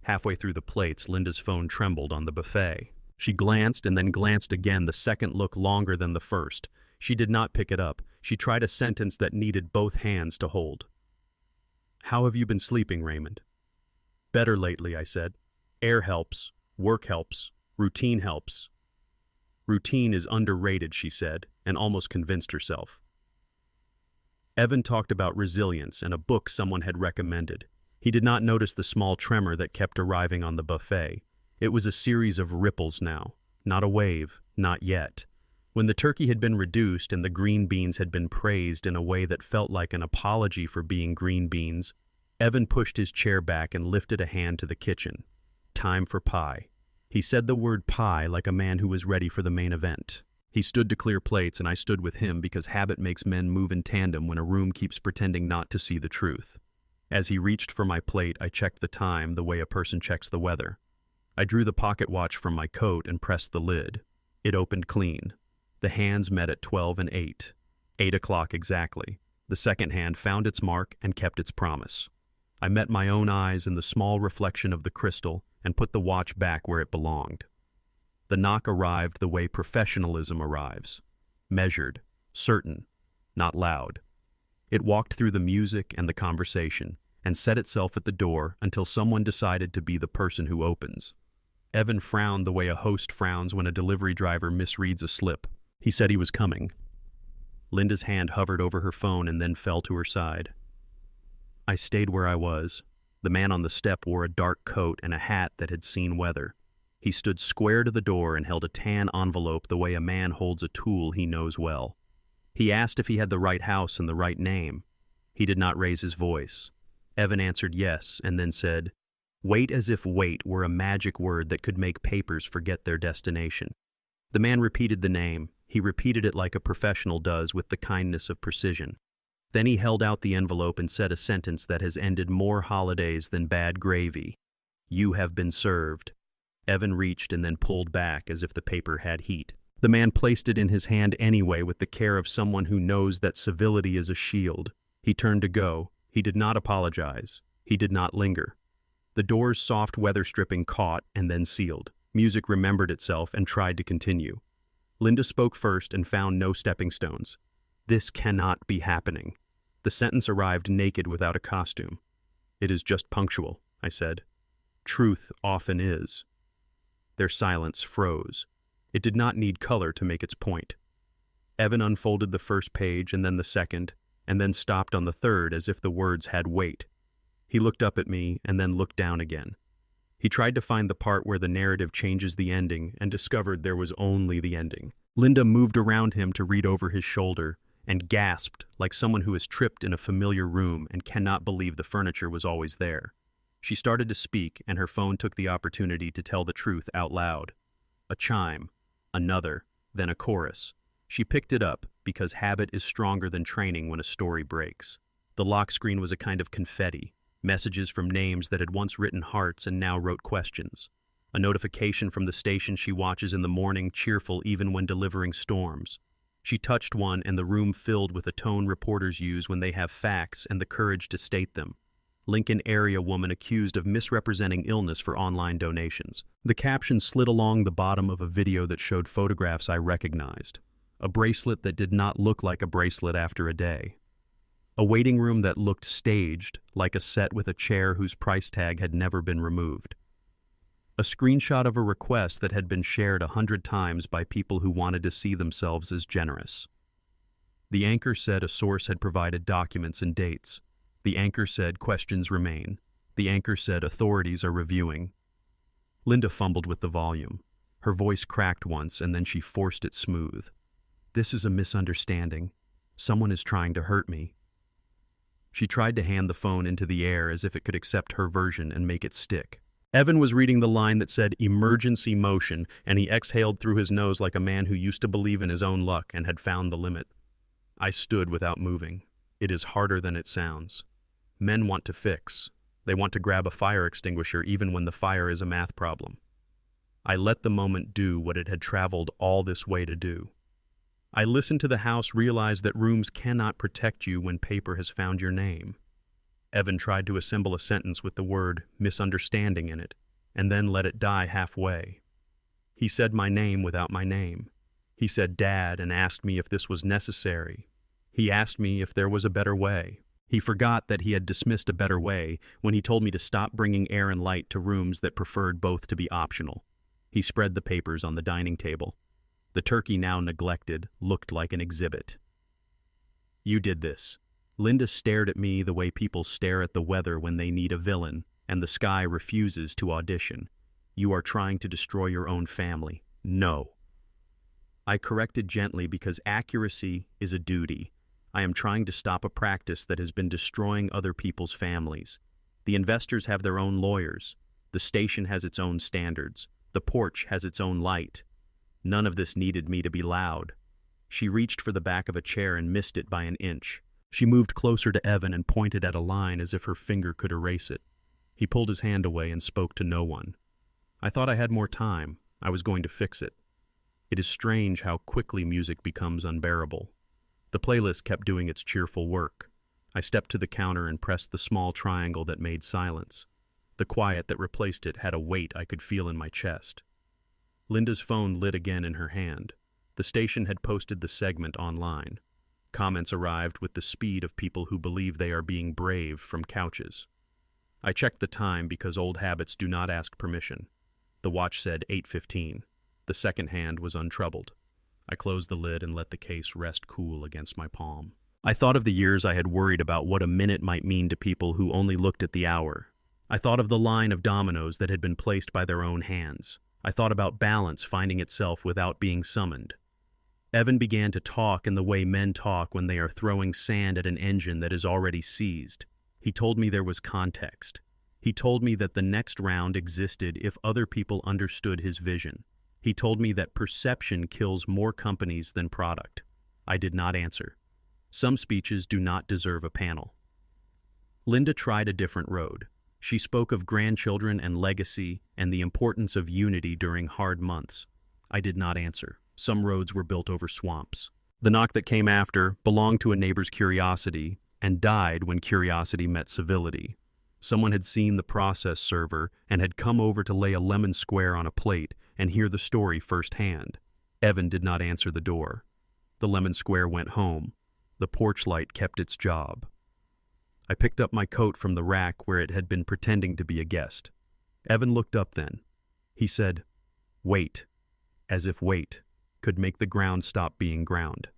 Halfway through the plates, Linda's phone trembled on the buffet. She glanced and then glanced again, the second look longer than the first. She did not pick it up. She tried a sentence that needed both hands to hold. "How have you been sleeping, Raymond?" "Better lately," I said. "Air helps. Work helps. Routine helps." "Routine is underrated," she said, and almost convinced herself. Evan talked about resilience and a book someone had recommended. He He did not notice the small tremor that kept arriving on the buffet. It was a series of ripples now, not a wave, not yet. When the turkey had been reduced and the green beans had been praised in a way that felt like an apology for being green beans, Evan pushed his chair back and lifted a hand to the kitchen. Time for pie. He said the word pie like a man who was ready for the main event. He stood to clear plates, and I stood with him because habit makes men move in tandem when a room keeps pretending not to see the truth. As he reached for my plate, I checked the time the way a person checks the weather. I drew the pocket watch from my coat and pressed the lid. It opened clean. The hands met at 12 and 8. 8 o'clock exactly. The second hand found its mark and kept its promise. I met my own eyes in the small reflection of the crystal and put the watch back where it belonged. The knock arrived the way professionalism arrives. Measured, certain, not loud. It walked through the music and the conversation and set itself at the door until someone decided to be the person who opens. Evan frowned the way a host frowns when a delivery driver misreads a slip. He said he was coming. Linda's hand hovered over her phone and then fell to her side. I stayed where I was. The man on the step wore a dark coat and a hat that had seen weather. He stood square to the door and held a tan envelope the way a man holds a tool he knows well. He asked if he had the right house and the right name. He did not raise his voice. Evan answered yes, and then said, "Wait," as if wait were a magic word that could make papers forget their destination. The man repeated the name. He repeated it like a professional does, with the kindness of precision. Then he held out the envelope and said a sentence that has ended more holidays than bad gravy. "You have been served." Evan reached and then pulled back as if the paper had heat. The man placed it in his hand anyway with the care of someone who knows that civility is a shield. He turned to go. He did not apologize. He did not linger. The door's soft weather stripping caught and then sealed. Music remembered itself and tried to continue. Linda spoke first and found no stepping stones. "This cannot be happening." The sentence arrived naked without a costume. "It is just punctual," I said. "Truth often is." Their silence froze. It did not need color to make its point. Evan unfolded the first page and then the second, and then stopped on the third as if the words had weight. He looked up at me and then looked down again. He tried to find the part where the narrative changes the ending and discovered there was only the ending. Linda moved around him to read over his shoulder and gasped like someone who has tripped in a familiar room and cannot believe the furniture was always there. She started to speak, and her phone took the opportunity to tell the truth out loud. A chime, another, then a chorus. She picked it up because habit is stronger than training when a story breaks. The lock screen was a kind of confetti, messages from names that had once written hearts and now wrote questions. A notification from the station she watches in the morning, cheerful even when delivering storms. She touched one and the room filled with a tone reporters use when they have facts and the courage to state them. Lincoln area woman accused of misrepresenting illness for online donations. The caption slid along the bottom of a video that showed photographs I recognized. A bracelet that did not look like a bracelet after a day. A waiting room that looked staged, like a set with a chair whose price tag had never been removed. A screenshot of a request that had been shared 100 times by people who wanted to see themselves as generous. The anchor said a source had provided documents and dates. The anchor said questions remain. The anchor said authorities are reviewing. Linda fumbled with the volume. Her voice cracked once and then she forced it smooth. "This is a misunderstanding. Someone is trying to hurt me." She tried to hand the phone into the air as if it could accept her version and make it stick. Evan was reading the line that said emergency motion, and he exhaled through his nose like a man who used to believe in his own luck and had found the limit. I stood without moving. It is harder than it sounds. Men want to fix. They want to grab a fire extinguisher even when the fire is a math problem. I let the moment do what it had traveled all this way to do. I listened to the house realize that rooms cannot protect you when paper has found your name. Evan tried to assemble a sentence with the word misunderstanding in it, and then let it die halfway. He said my name without my name. He said Dad and asked me if this was necessary. He asked me if there was a better way. He forgot that he had dismissed a better way when he told me to stop bringing air and light to rooms that preferred both to be optional. He spread the papers on the dining table. The turkey, now neglected, looked like an exhibit. "You did this. Linda stared at me the way people stare at the weather when they need a villain, and the sky refuses to audition. You are trying to destroy your own family. No. I corrected gently because accuracy is a duty. I am trying to stop a practice that has been destroying other people's families. The investors have their own lawyers. The station has its own standards. The porch has its own light. None of this needed me to be loud. She reached for the back of a chair and missed it by an inch. She moved closer to Evan and pointed at a line as if her finger could erase it. He pulled his hand away and spoke to no one. I thought I had more time. I was going to fix it. It is strange how quickly music becomes unbearable. The playlist kept doing its cheerful work. I stepped to the counter and pressed the small triangle that made silence. The quiet that replaced it had a weight I could feel in my chest. Linda's phone lit again in her hand. The station had posted the segment online. Comments arrived with the speed of people who believe they are being brave from couches. I checked the time because old habits do not ask permission. The watch said 8:15. The second hand was untroubled. I closed the lid and let the case rest cool against my palm. I thought of the years I had worried about what a minute might mean to people who only looked at the hour. I thought of the line of dominoes that had been placed by their own hands. I thought about balance finding itself without being summoned. Evan began to talk in the way men talk when they are throwing sand at an engine that is already seized. He told me there was context. He told me that the next round existed if other people understood his vision. He told me that perception kills more companies than product. I did not answer. Some speeches do not deserve a panel. Linda tried a different road. She spoke of grandchildren and legacy and the importance of unity during hard months. I did not answer. Some roads were built over swamps. The knock that came after belonged to a neighbor's curiosity and died when curiosity met civility. Someone had seen the process server and had come over to lay a lemon square on a plate and hear the story firsthand. Evan did not answer the door. The lemon square went home. The porch light kept its job. I picked up my coat from the rack where it had been pretending to be a guest. Evan looked up then. He said, "Wait," as if wait could make the ground stop being ground.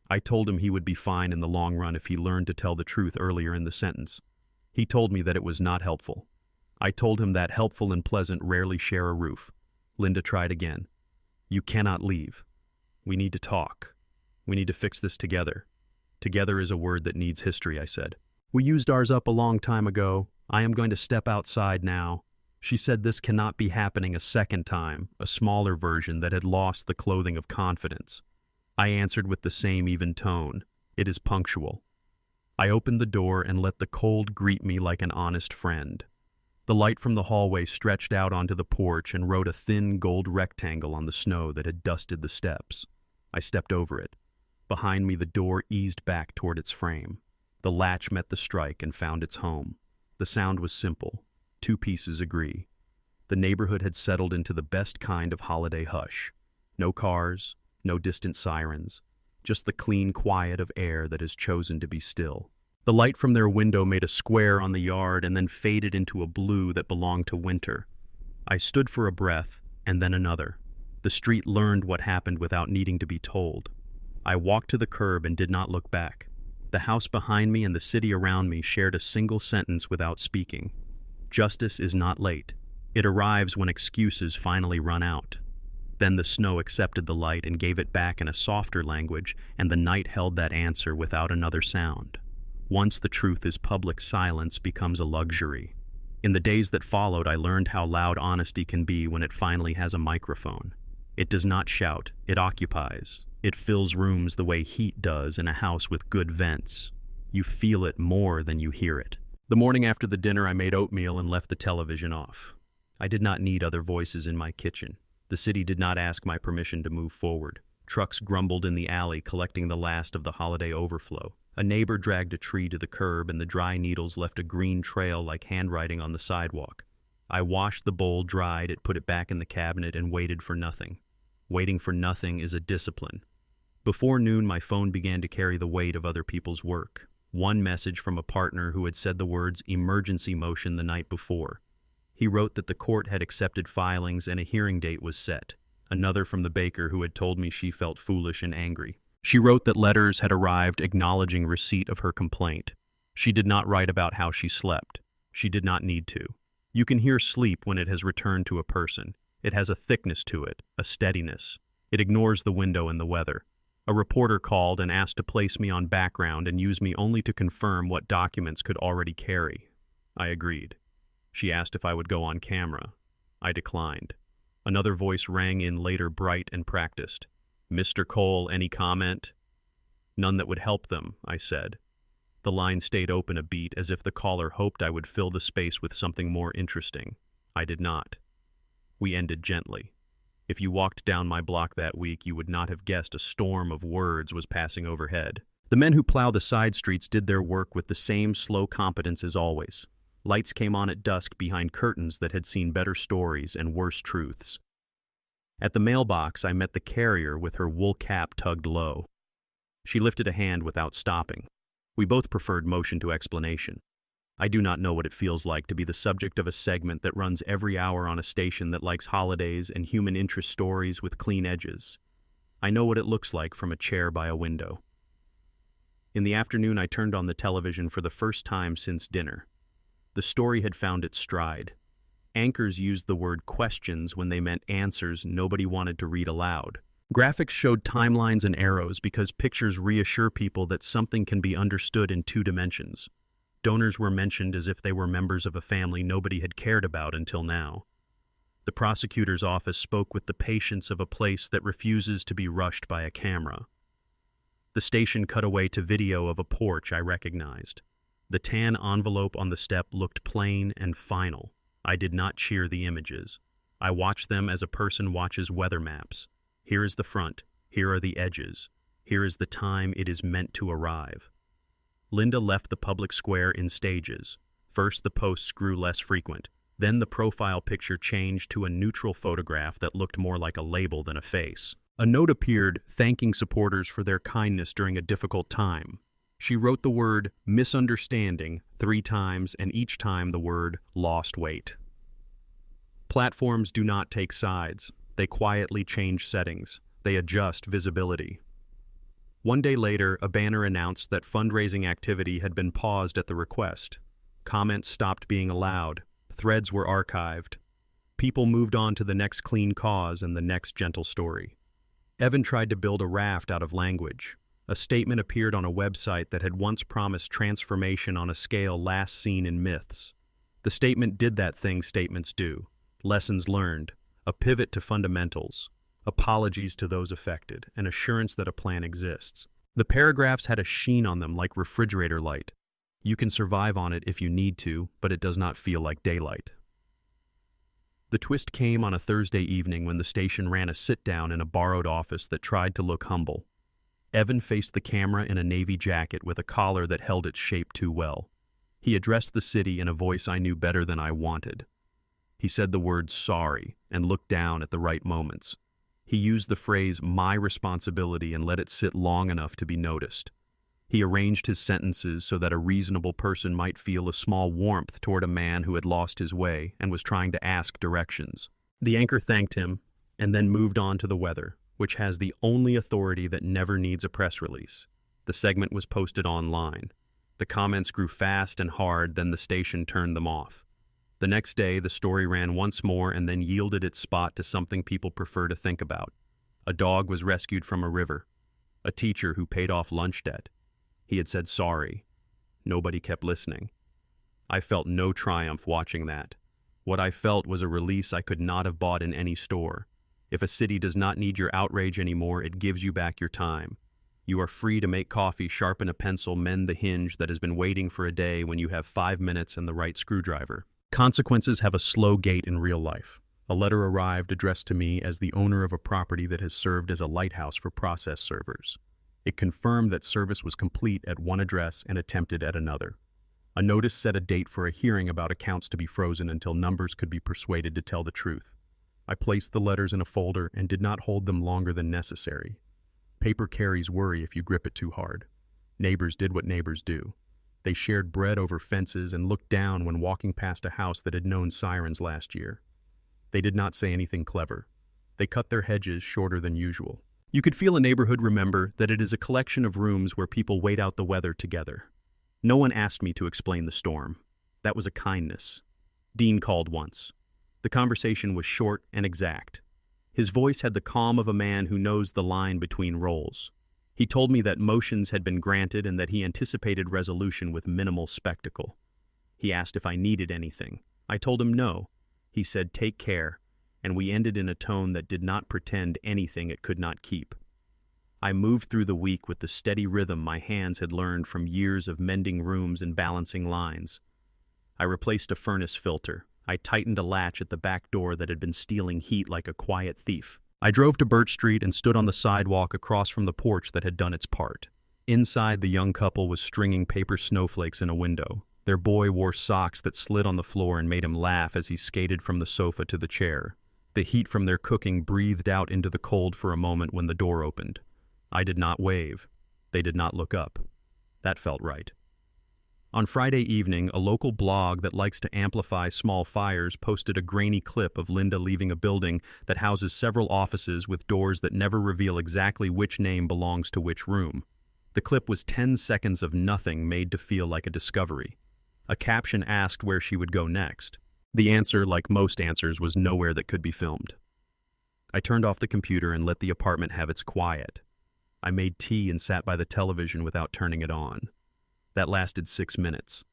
I told him he would be fine in the long run if he learned to tell the truth earlier in the sentence. He told me that it was not helpful. I told him that helpful and pleasant rarely share a roof. Linda tried again. "You cannot leave. We need to talk. We need to fix this together." Together is a word that needs history, I said. "We used ours up a long time ago. I am going to step outside now." She said this cannot be happening a second time, a smaller version that had lost the clothing of confidence. I answered with the same even tone. "It is punctual." I opened the door and let the cold greet me like an honest friend. The light from the hallway stretched out onto the porch and wrote a thin gold rectangle on the snow that had dusted the steps. I stepped over it. Behind me, the door eased back toward its frame. The latch met the strike and found its home. The sound was simple. Two pieces agree. The neighborhood had settled into the best kind of holiday hush. No cars, no distant sirens, just the clean quiet of air that has chosen to be still. The light from their window made a square on the yard and then faded into a blue that belonged to winter. I stood for a breath, and then another. The street learned what happened without needing to be told. I walked to the curb and did not look back. The house behind me and the city around me shared a single sentence without speaking. Justice is not late. It arrives when excuses finally run out. Then the snow accepted the light and gave it back in a softer language, and the night held that answer without another sound. Once the truth is public, silence becomes a luxury. In the days that followed, I learned how loud honesty can be when it finally has a microphone. It does not shout, it occupies. It fills rooms the way heat does in a house with good vents. You feel it more than you hear it. The morning after the dinner, I made oatmeal and left the television off. I did not need other voices in my kitchen. The city did not ask my permission to move forward. Trucks grumbled in the alley, collecting the last of the holiday overflow. A neighbor dragged a tree to the curb, and the dry needles left a green trail like handwriting on the sidewalk. I washed the bowl, dried it, put it back in the cabinet, and waited for nothing. Waiting for nothing is a discipline. Before noon, my phone began to carry the weight of other people's work. One message from a partner who had said the words emergency motion the night before. He wrote that the court had accepted filings and a hearing date was set. Another from the baker who had told me she felt foolish and angry. She wrote that letters had arrived acknowledging receipt of her complaint. She did not write about how she slept. She did not need to. You can hear sleep when it has returned to a person. It has a thickness to it, a steadiness. It ignores the window and the weather. A reporter called and asked to place me on background and use me only to confirm what documents could already carry. I agreed. She asked if I would go on camera. I declined. Another voice rang in later, bright and practiced. "Mr. Cole, any comment?" "None that would help them," I said. The line stayed open a beat, as if the caller hoped I would fill the space with something more interesting. I did not. We ended gently. If you walked down my block that week, you would not have guessed a storm of words was passing overhead. The men who plow the side streets did their work with the same slow competence as always. Lights came on at dusk behind curtains that had seen better stories and worse truths. At the mailbox, I met the carrier with her wool cap tugged low. She lifted a hand without stopping. We both preferred motion to explanation. I do not know what it feels like to be the subject of a segment that runs every hour on a station that likes holidays and human interest stories with clean edges. I know what it looks like from a chair by a window. In the afternoon, I turned on the television for the first time since dinner. The story had found its stride. Anchors used the word questions when they meant answers nobody wanted to read aloud. Graphics showed timelines and arrows because pictures reassure people that something can be understood in 2 dimensions. Donors were mentioned as if they were members of a family nobody had cared about until now. The prosecutor's office spoke with the patience of a place that refuses to be rushed by a camera. The station cut away to video of a porch I recognized. The tan envelope on the step looked plain and final. I did not cheer the images. I watched them as a person watches weather maps. Here is the front. Here are the edges. Here is the time it is meant to arrive. Linda left the public square in stages. First, the posts grew less frequent. Then the profile picture changed to a neutral photograph that looked more like a label than a face. A note appeared thanking supporters for their kindness during a difficult time. She wrote the word misunderstanding 3 times, and each time the word lost weight. Platforms do not take sides. They quietly change settings. They adjust visibility. One day later, a banner announced that fundraising activity had been paused at the request. Comments stopped being allowed. Threads were archived. People moved on to the next clean cause and the next gentle story. Evan tried to build a raft out of language. A statement appeared on a website that had once promised transformation on a scale last seen in myths. The statement did that thing statements do. Lessons learned. A pivot to fundamentals. Apologies to those affected. An assurance that a plan exists. The paragraphs had a sheen on them like refrigerator light. You can survive on it if you need to, but it does not feel like daylight. The twist came on a Thursday evening when the station ran a sit-down in a borrowed office that tried to look humble. Evan faced the camera in a navy jacket with a collar that held its shape too well. He addressed the city in a voice I knew better than I wanted. He said the word sorry and looked down at the right moments. He used the phrase my responsibility and let it sit long enough to be noticed. He arranged his sentences so that a reasonable person might feel a small warmth toward a man who had lost his way and was trying to ask directions. The anchor thanked him and then moved on to the weather, which has the only authority that never needs a press release. The segment was posted online. The comments grew fast and hard, then the station turned them off. The next day, the story ran once more and then yielded its spot to something people prefer to think about. A dog was rescued from a river. A teacher who paid off lunch debt. He had said sorry. Nobody kept listening. I felt no triumph watching that. What I felt was a release I could not have bought in any store. If a city does not need your outrage anymore, it gives you back your time. You are free to make coffee, sharpen a pencil, mend the hinge that has been waiting for a day when you have 5 minutes and the right screwdriver. Consequences have a slow gait in real life. A letter arrived addressed to me as the owner of a property that has served as a lighthouse for process servers. It confirmed that service was complete at one address and attempted at another. A notice set a date for a hearing about accounts to be frozen until numbers could be persuaded to tell the truth. I placed the letters in a folder and did not hold them longer than necessary. Paper carries worry if you grip it too hard. Neighbors did what neighbors do. They shared bread over fences and looked down when walking past a house that had known sirens last year. They did not say anything clever. They cut their hedges shorter than usual. You could feel a neighborhood remember that it is a collection of rooms where people wait out the weather together. No one asked me to explain the storm. That was a kindness. Dean called once. The conversation was short and exact. His voice had the calm of a man who knows the line between roles. He told me that motions had been granted and that he anticipated resolution with minimal spectacle. He asked if I needed anything. I told him no. He said, "Take care," and we ended in a tone that did not pretend anything it could not keep. I moved through the week with the steady rhythm my hands had learned from years of mending rooms and balancing lines. I replaced a furnace filter. I tightened a latch at the back door that had been stealing heat like a quiet thief. I drove to Birch Street and stood on the sidewalk across from the porch that had done its part. Inside, the young couple was stringing paper snowflakes in a window. Their boy wore socks that slid on the floor and made him laugh as he skated from the sofa to the chair. The heat from their cooking breathed out into the cold for a moment when the door opened. I did not wave. They did not look up. That felt right. On Friday evening, a local blog that likes to amplify small fires posted a grainy clip of Linda leaving a building that houses several offices with doors that never reveal exactly which name belongs to which room. The clip was 10 seconds of nothing made to feel like a discovery. A caption asked where she would go next. The answer, like most answers, was nowhere that could be filmed. I turned off the computer and let the apartment have its quiet. I made tea and sat by the television without turning it on. That lasted 6 minutes.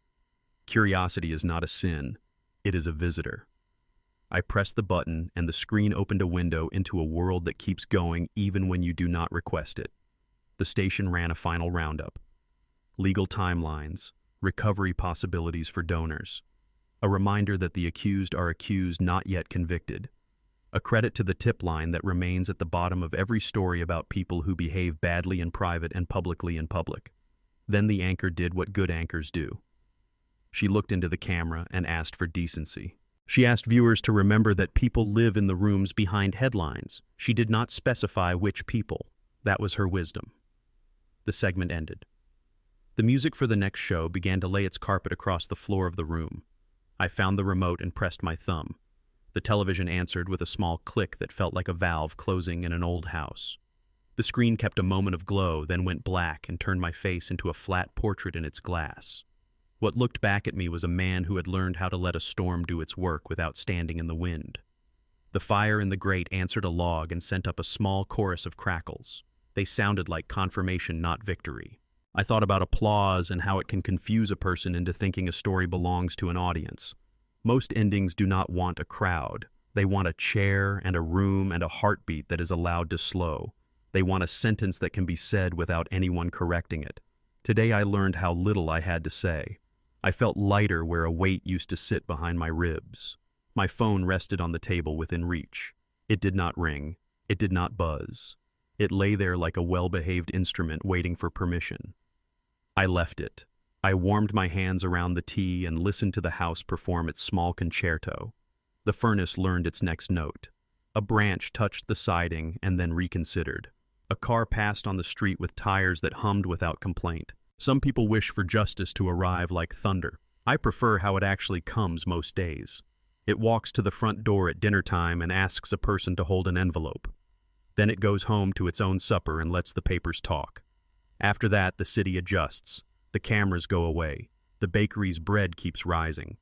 Curiosity is not a sin. It is a visitor. I pressed the button and the screen opened a window into a world that keeps going even when you do not request it. The station ran a final roundup. Legal timelines, recovery possibilities for donors. A reminder that the accused are accused, not yet convicted. A credit to the tip line that remains at the bottom of every story about people who behave badly in private and publicly in public. Then the anchor did what good anchors do. She looked into the camera and asked for decency. She asked viewers to remember that people live in the rooms behind headlines. She did not specify which people. That was her wisdom. The segment ended. The music for the next show began to lay its carpet across the floor of the room. I found the remote and pressed my thumb. The television answered with a small click that felt like a valve closing in an old house. The screen kept a moment of glow, then went black and turned my face into a flat portrait in its glass. What looked back at me was a man who had learned how to let a storm do its work without standing in the wind. The fire in the grate answered a log and sent up a small chorus of crackles. They sounded like confirmation, not victory. I thought about applause and how it can confuse a person into thinking a story belongs to an audience. Most endings do not want a crowd. They want a chair and a room and a heartbeat that is allowed to slow. They want a sentence that can be said without anyone correcting it. Today I learned how little I had to say. I felt lighter where a weight used to sit behind my ribs. My phone rested on the table within reach. It did not ring. It did not buzz. It lay there like a well-behaved instrument waiting for permission. I left it. I warmed my hands around the tea and listened to the house perform its small concerto. The furnace learned its next note. A branch touched the siding and then reconsidered. A car passed on the street with tires that hummed without complaint. Some people wish for justice to arrive like thunder. I prefer how it actually comes most days. It walks to the front door at dinner time and asks a person to hold an envelope. Then it goes home to its own supper and lets the papers talk. After that, the city adjusts. The cameras go away. The bakery's bread keeps rising.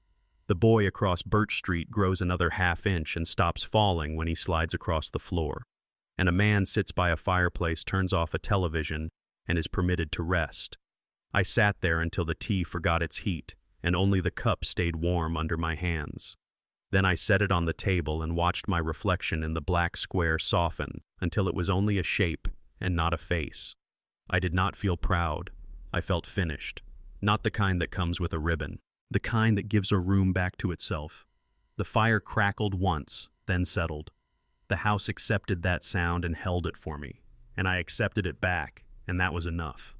The boy across Birch Street grows another half-inch and stops falling when he slides across the floor. And a man sits by a fireplace, turns off a television, and is permitted to rest. I sat there until the tea forgot its heat, and only the cup stayed warm under my hands. Then I set it on the table and watched my reflection in the black square soften until it was only a shape and not a face. I did not feel proud. I felt finished. Not the kind that comes with a ribbon. The kind that gives a room back to itself. The fire crackled once, then settled. The house accepted that sound and held it for me, and I accepted it back, and that was enough.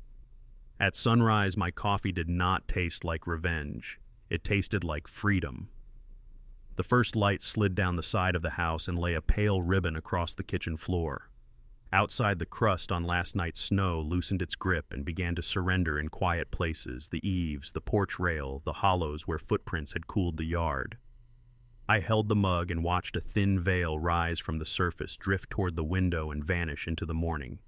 At sunrise, my coffee did not taste like revenge. It tasted like freedom. The first light slid down the side of the house and lay a pale ribbon across the kitchen floor. Outside, the crust on last night's snow loosened its grip and began to surrender in quiet places, the eaves, the porch rail, the hollows where footprints had cooled the yard. I held the mug and watched a thin veil rise from the surface, drift toward the window, and vanish into the morning.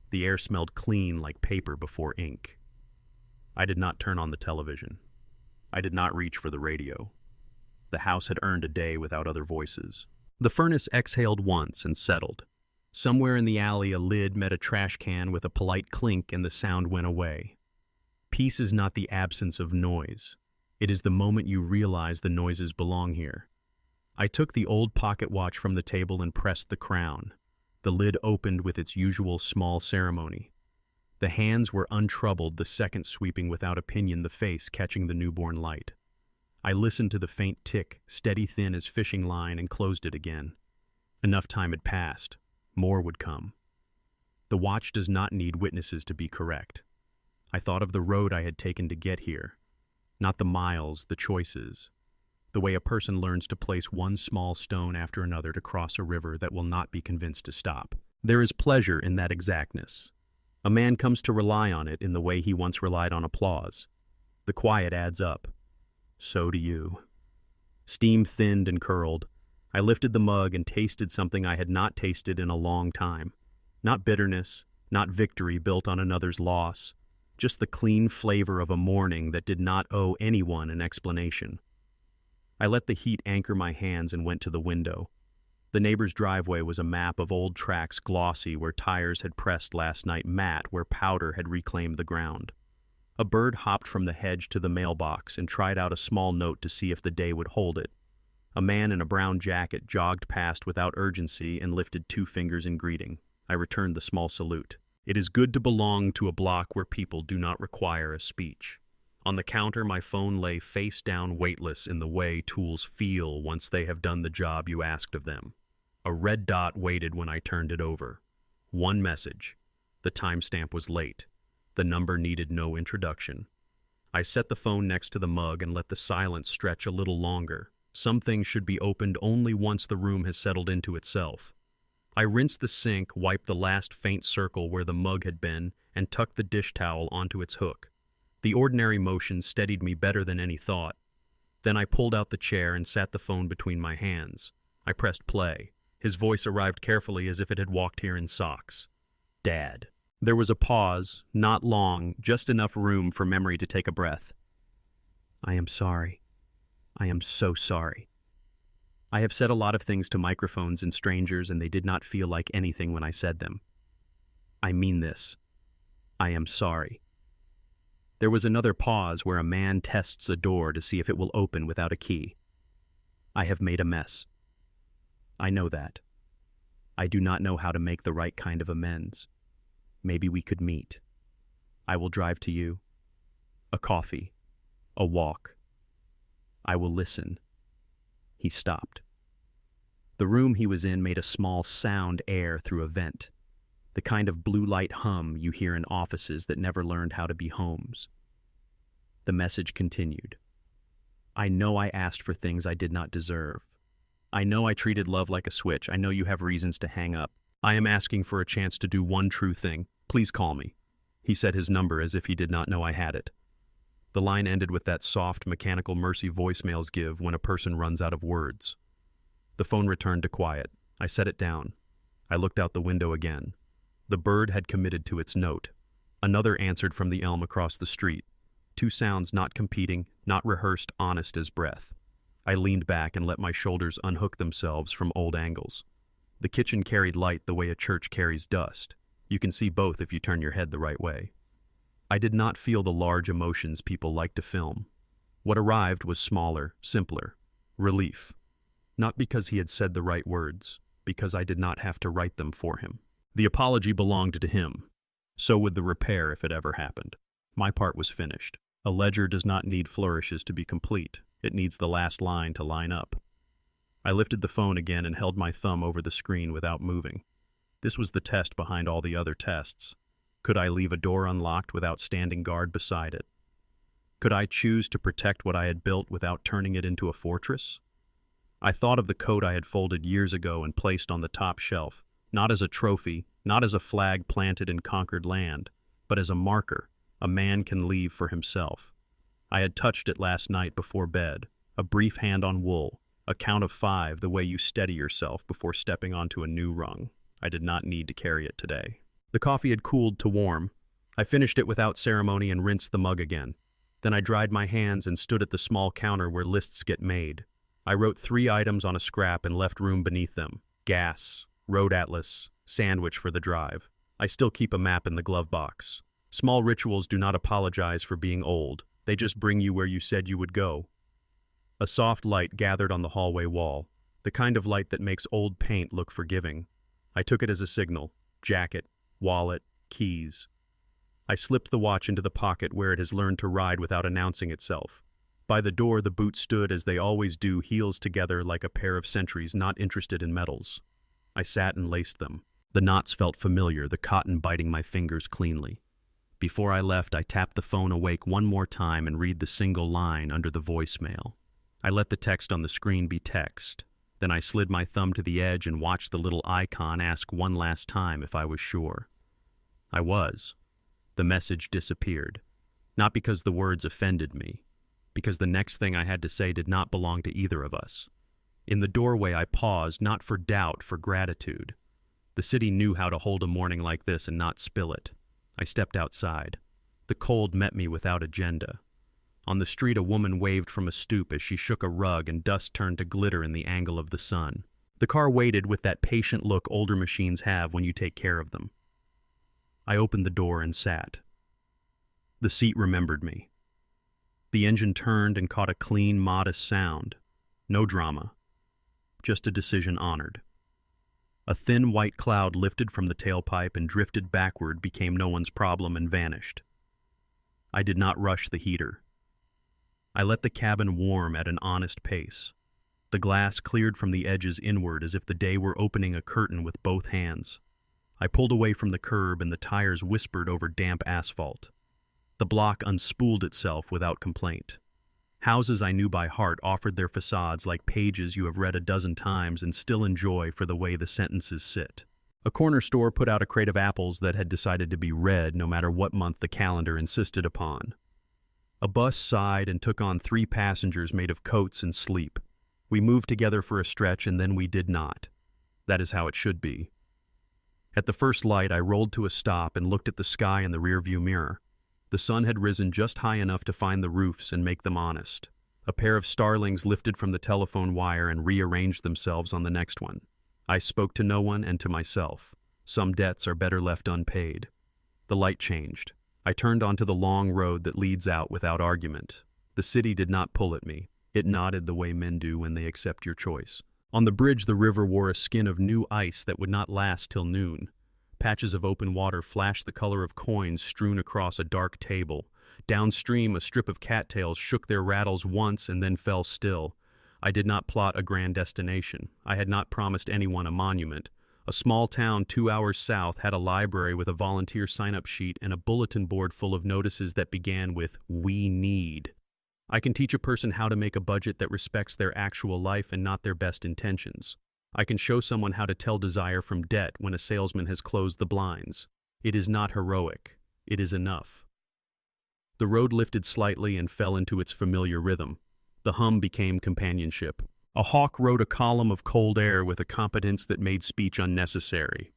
The air smelled clean like paper before ink. I did not turn on the television. I did not reach for the radio. The house had earned a day without other voices. The furnace exhaled once and settled. Somewhere in the alley, a lid met a trash can with a polite clink, and the sound went away. Peace is not the absence of noise. It is the moment you realize the noises belong here. I took the old pocket watch from the table and pressed the crown. The lid opened with its usual small ceremony. The hands were untroubled, the second sweeping without opinion, the face catching the newborn light. I listened to the faint tick, steady thin as fishing line, and closed it again. Enough time had passed. More would come. The watch does not need witnesses to be correct. I thought of the road I had taken to get here. Not the miles, the choices. The way a person learns to place one small stone after another to cross a river that will not be convinced to stop. There is pleasure in that exactness. A man comes to rely on it in the way he once relied on applause. The quiet adds up. So do you. Steam thinned and curled. I lifted the mug and tasted something I had not tasted in a long time. Not bitterness, not victory built on another's loss. Just the clean flavor of a morning that did not owe anyone an explanation. I let the heat anchor my hands and went to the window. The neighbor's driveway was a map of old tracks, glossy where tires had pressed last night, matte where powder had reclaimed the ground. A bird hopped from the hedge to the mailbox and tried out a small note to see if the day would hold it. A man in a brown jacket jogged past without urgency and lifted 2 fingers in greeting. I returned the small salute. It is good to belong to a block where people do not require a speech. On the counter, my phone lay face down, weightless in the way tools feel once they have done the job you asked of them. A red dot waited when I turned it over. One message. The timestamp was late. The number needed no introduction. I set the phone next to the mug and let the silence stretch a little longer. Some things should be opened only once the room has settled into itself. I rinsed the sink, wiped the last faint circle where the mug had been, and tucked the dish towel onto its hook. The ordinary motion steadied me better than any thought. Then I pulled out the chair and sat the phone between my hands. I pressed play. His voice arrived carefully as if it had walked here in socks. Dad. There was a pause, not long, just enough room for memory to take a breath. I am sorry. I am so sorry. I have said a lot of things to microphones and strangers, and they did not feel like anything when I said them. I mean this. I am sorry. There was another pause where a man tests a door to see if it will open without a key. I have made a mess. I know that. I do not know how to make the right kind of amends. Maybe we could meet. I will drive to you. A coffee. A walk. I will listen. He stopped. The room he was in made a small sound air through a vent, the kind of blue light hum you hear in offices that never learned how to be homes. The message continued. I know I asked for things I did not deserve. I know I treated love like a switch. I know you have reasons to hang up. I am asking for a chance to do one true thing. Please call me. He said his number as if he did not know I had it. The line ended with that soft, mechanical mercy voicemails give when a person runs out of words. The phone returned to quiet. I set it down. I looked out the window again. The bird had committed to its note. Another answered from the elm across the street. 2 sounds not competing, not rehearsed, honest as breath. I leaned back and let my shoulders unhook themselves from old angles. The kitchen carried light the way a church carries dust. You can see both if you turn your head the right way. I did not feel the large emotions people like to film. What arrived was smaller, simpler. Relief. Not because he had said the right words, because I did not have to write them for him. The apology belonged to him. So would the repair if it ever happened. My part was finished. A ledger does not need flourishes to be complete. It needs the last line to line up. I lifted the phone again and held my thumb over the screen without moving. This was the test behind all the other tests. Could I leave a door unlocked without standing guard beside it? Could I choose to protect what I had built without turning it into a fortress? I thought of the coat I had folded years ago and placed on the top shelf, not as a trophy, not as a flag planted in conquered land, but as a marker a man can leave for himself. I had touched it last night before bed, a brief hand on wool, A count of 5, the way you steady yourself before stepping onto a new rung. I did not need to carry it today. The coffee had cooled to warm. I finished it without ceremony and rinsed the mug again. Then I dried my hands and stood at the small counter where lists get made. I wrote 3 items on a scrap and left room beneath them. Gas, road atlas, sandwich for the drive. I still keep a map in the glove box. Small rituals do not apologize for being old. They just bring you where you said you would go. A soft light gathered on the hallway wall, the kind of light that makes old paint look forgiving. I took it as a signal. Jacket, wallet, keys. I slipped the watch into the pocket where it has learned to ride without announcing itself. By the door, the boots stood as they always do, heels together like a pair of sentries not interested in medals. I sat and laced them. The knots felt familiar, the cotton biting my fingers cleanly. Before I left, I tapped the phone awake one more time and read the single line under the voicemail. I let the text on the screen be text. Then I slid my thumb to the edge and watched the little icon ask one last time if I was sure. I was. The message disappeared. Not because the words offended me, because the next thing I had to say did not belong to either of us. In the doorway I paused, not for doubt, for gratitude. The city knew how to hold a morning like this and not spill it. I stepped outside. The cold met me without agenda. On the street a woman waved from a stoop as she shook a rug and dust turned to glitter in the angle of the sun. The car waited with that patient look older machines have when you take care of them. I opened the door and sat. The seat remembered me. The engine turned and caught a clean, modest sound. No drama. Just a decision honored. A thin white cloud lifted from the tailpipe and drifted backward, became no one's problem, and vanished. I did not rush the heater. I let the cabin warm at an honest pace. The glass cleared from the edges inward as if the day were opening a curtain with both hands. I pulled away from the curb and the tires whispered over damp asphalt. The block unspooled itself without complaint. Houses I knew by heart offered their facades like pages you have read a dozen times and still enjoy for the way the sentences sit. A corner store put out a crate of apples that had decided to be red no matter what month the calendar insisted upon. A bus sighed and took on 3 passengers made of coats and sleep. We moved together for a stretch and then we did not. That is how it should be. At the first light, I rolled to a stop and looked at the sky in the rearview mirror. The sun had risen just high enough to find the roofs and make them honest. A pair of starlings lifted from the telephone wire and rearranged themselves on the next one. I spoke to no one and to myself. Some debts are better left unpaid. The light changed. I turned onto the long road that leads out without argument. The city did not pull at me. It nodded the way men do when they accept your choice. On the bridge, the river wore a skin of new ice that would not last till noon. Patches of open water flashed the color of coins strewn across a dark table. Downstream, a strip of cattails shook their rattles once and then fell still. I did not plot a grand destination. I had not promised anyone a monument. A small town 2 hours south had a library with a volunteer sign-up sheet and a bulletin board full of notices that began with, "We need." I can teach a person how to make a budget that respects their actual life and not their best intentions. I can show someone how to tell desire from debt when a salesman has closed the blinds. It is not heroic. It is enough. The road lifted slightly and fell into its familiar rhythm. The hum became companionship. A hawk rode a column of cold air with a competence that made speech unnecessary.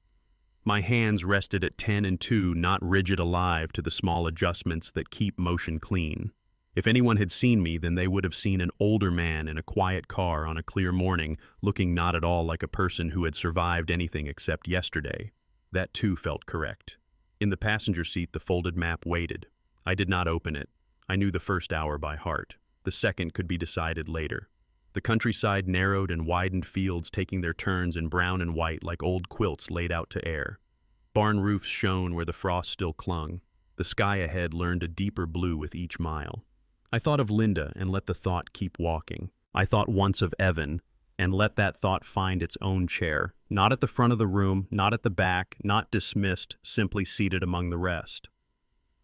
My hands rested at 10 and 2, not rigid alive to the small adjustments that keep motion clean. If anyone had seen me, then they would have seen an older man in a quiet car on a clear morning, looking not at all like a person who had survived anything except yesterday. That too felt correct. In the passenger seat, the folded map waited. I did not open it. I knew the first hour by heart. The second could be decided later. The countryside narrowed and widened, fields taking their turns in brown and white like old quilts laid out to air. Barn roofs shone where the frost still clung. The sky ahead learned a deeper blue with each mile. I thought of Linda and let the thought keep walking. I thought once of Evan and let that thought find its own chair, not at the front of the room, not at the back, not dismissed, simply seated among the rest.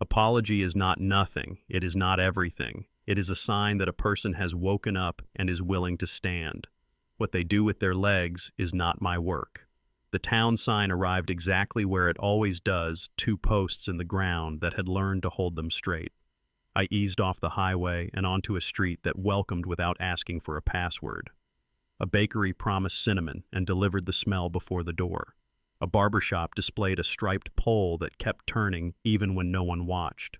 Apology is not nothing. It is not everything. It is a sign that a person has woken up and is willing to stand. What they do with their legs is not my work. The town sign arrived exactly where it always does, 2 posts in the ground that had learned to hold them straight. I eased off the highway and onto a street that welcomed without asking for a password. A bakery promised cinnamon and delivered the smell before the door. A barber shop displayed a striped pole that kept turning even when no one watched.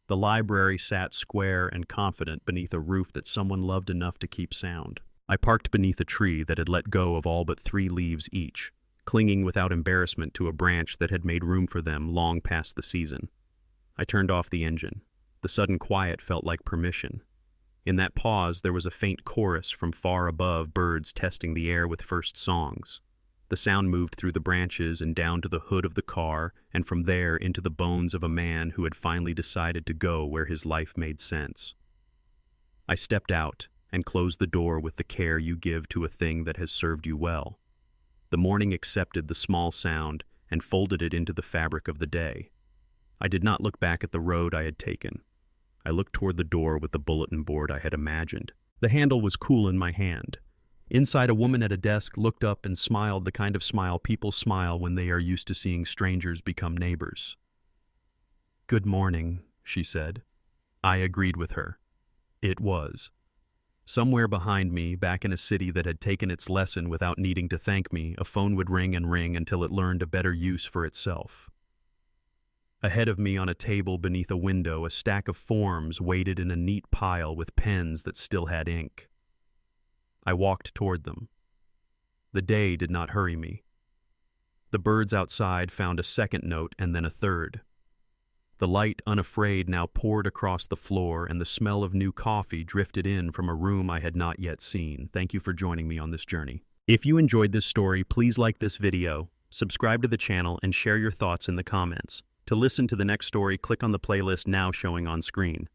The library sat square and confident beneath a roof that someone loved enough to keep sound. I parked beneath a tree that had let go of all but 3 leaves each, clinging without embarrassment to a branch that had made room for them long past the season. I turned off the engine. The sudden quiet felt like permission. In that pause, there was a faint chorus from far above, birds testing the air with first songs. The sound moved through the branches and down to the hood of the car, and from there into the bones of a man who had finally decided to go where his life made sense. I stepped out and closed the door with the care you give to a thing that has served you well. The morning accepted the small sound and folded it into the fabric of the day. I did not look back at the road I had taken. I looked toward the door with the bulletin board I had imagined. The handle was cool in my hand. Inside, a woman at a desk looked up and smiled the kind of smile people smile when they are used to seeing strangers become neighbors. "Good morning," she said. I agreed with her. It was. Somewhere behind me, back in a city that had taken its lesson without needing to thank me, a phone would ring and ring until it learned a better use for itself. Ahead of me on a table beneath a window, a stack of forms waited in a neat pile with pens that still had ink. I walked toward them. The day did not hurry me. The birds outside found a second note and then a third. The light, unafraid, now poured across the floor, and the smell of new coffee drifted in from a room I had not yet seen. Thank you for joining me on this journey. If you enjoyed this story, please like this video, subscribe to the channel, and share your thoughts in the comments. To listen to the next story, click on the playlist now showing on screen.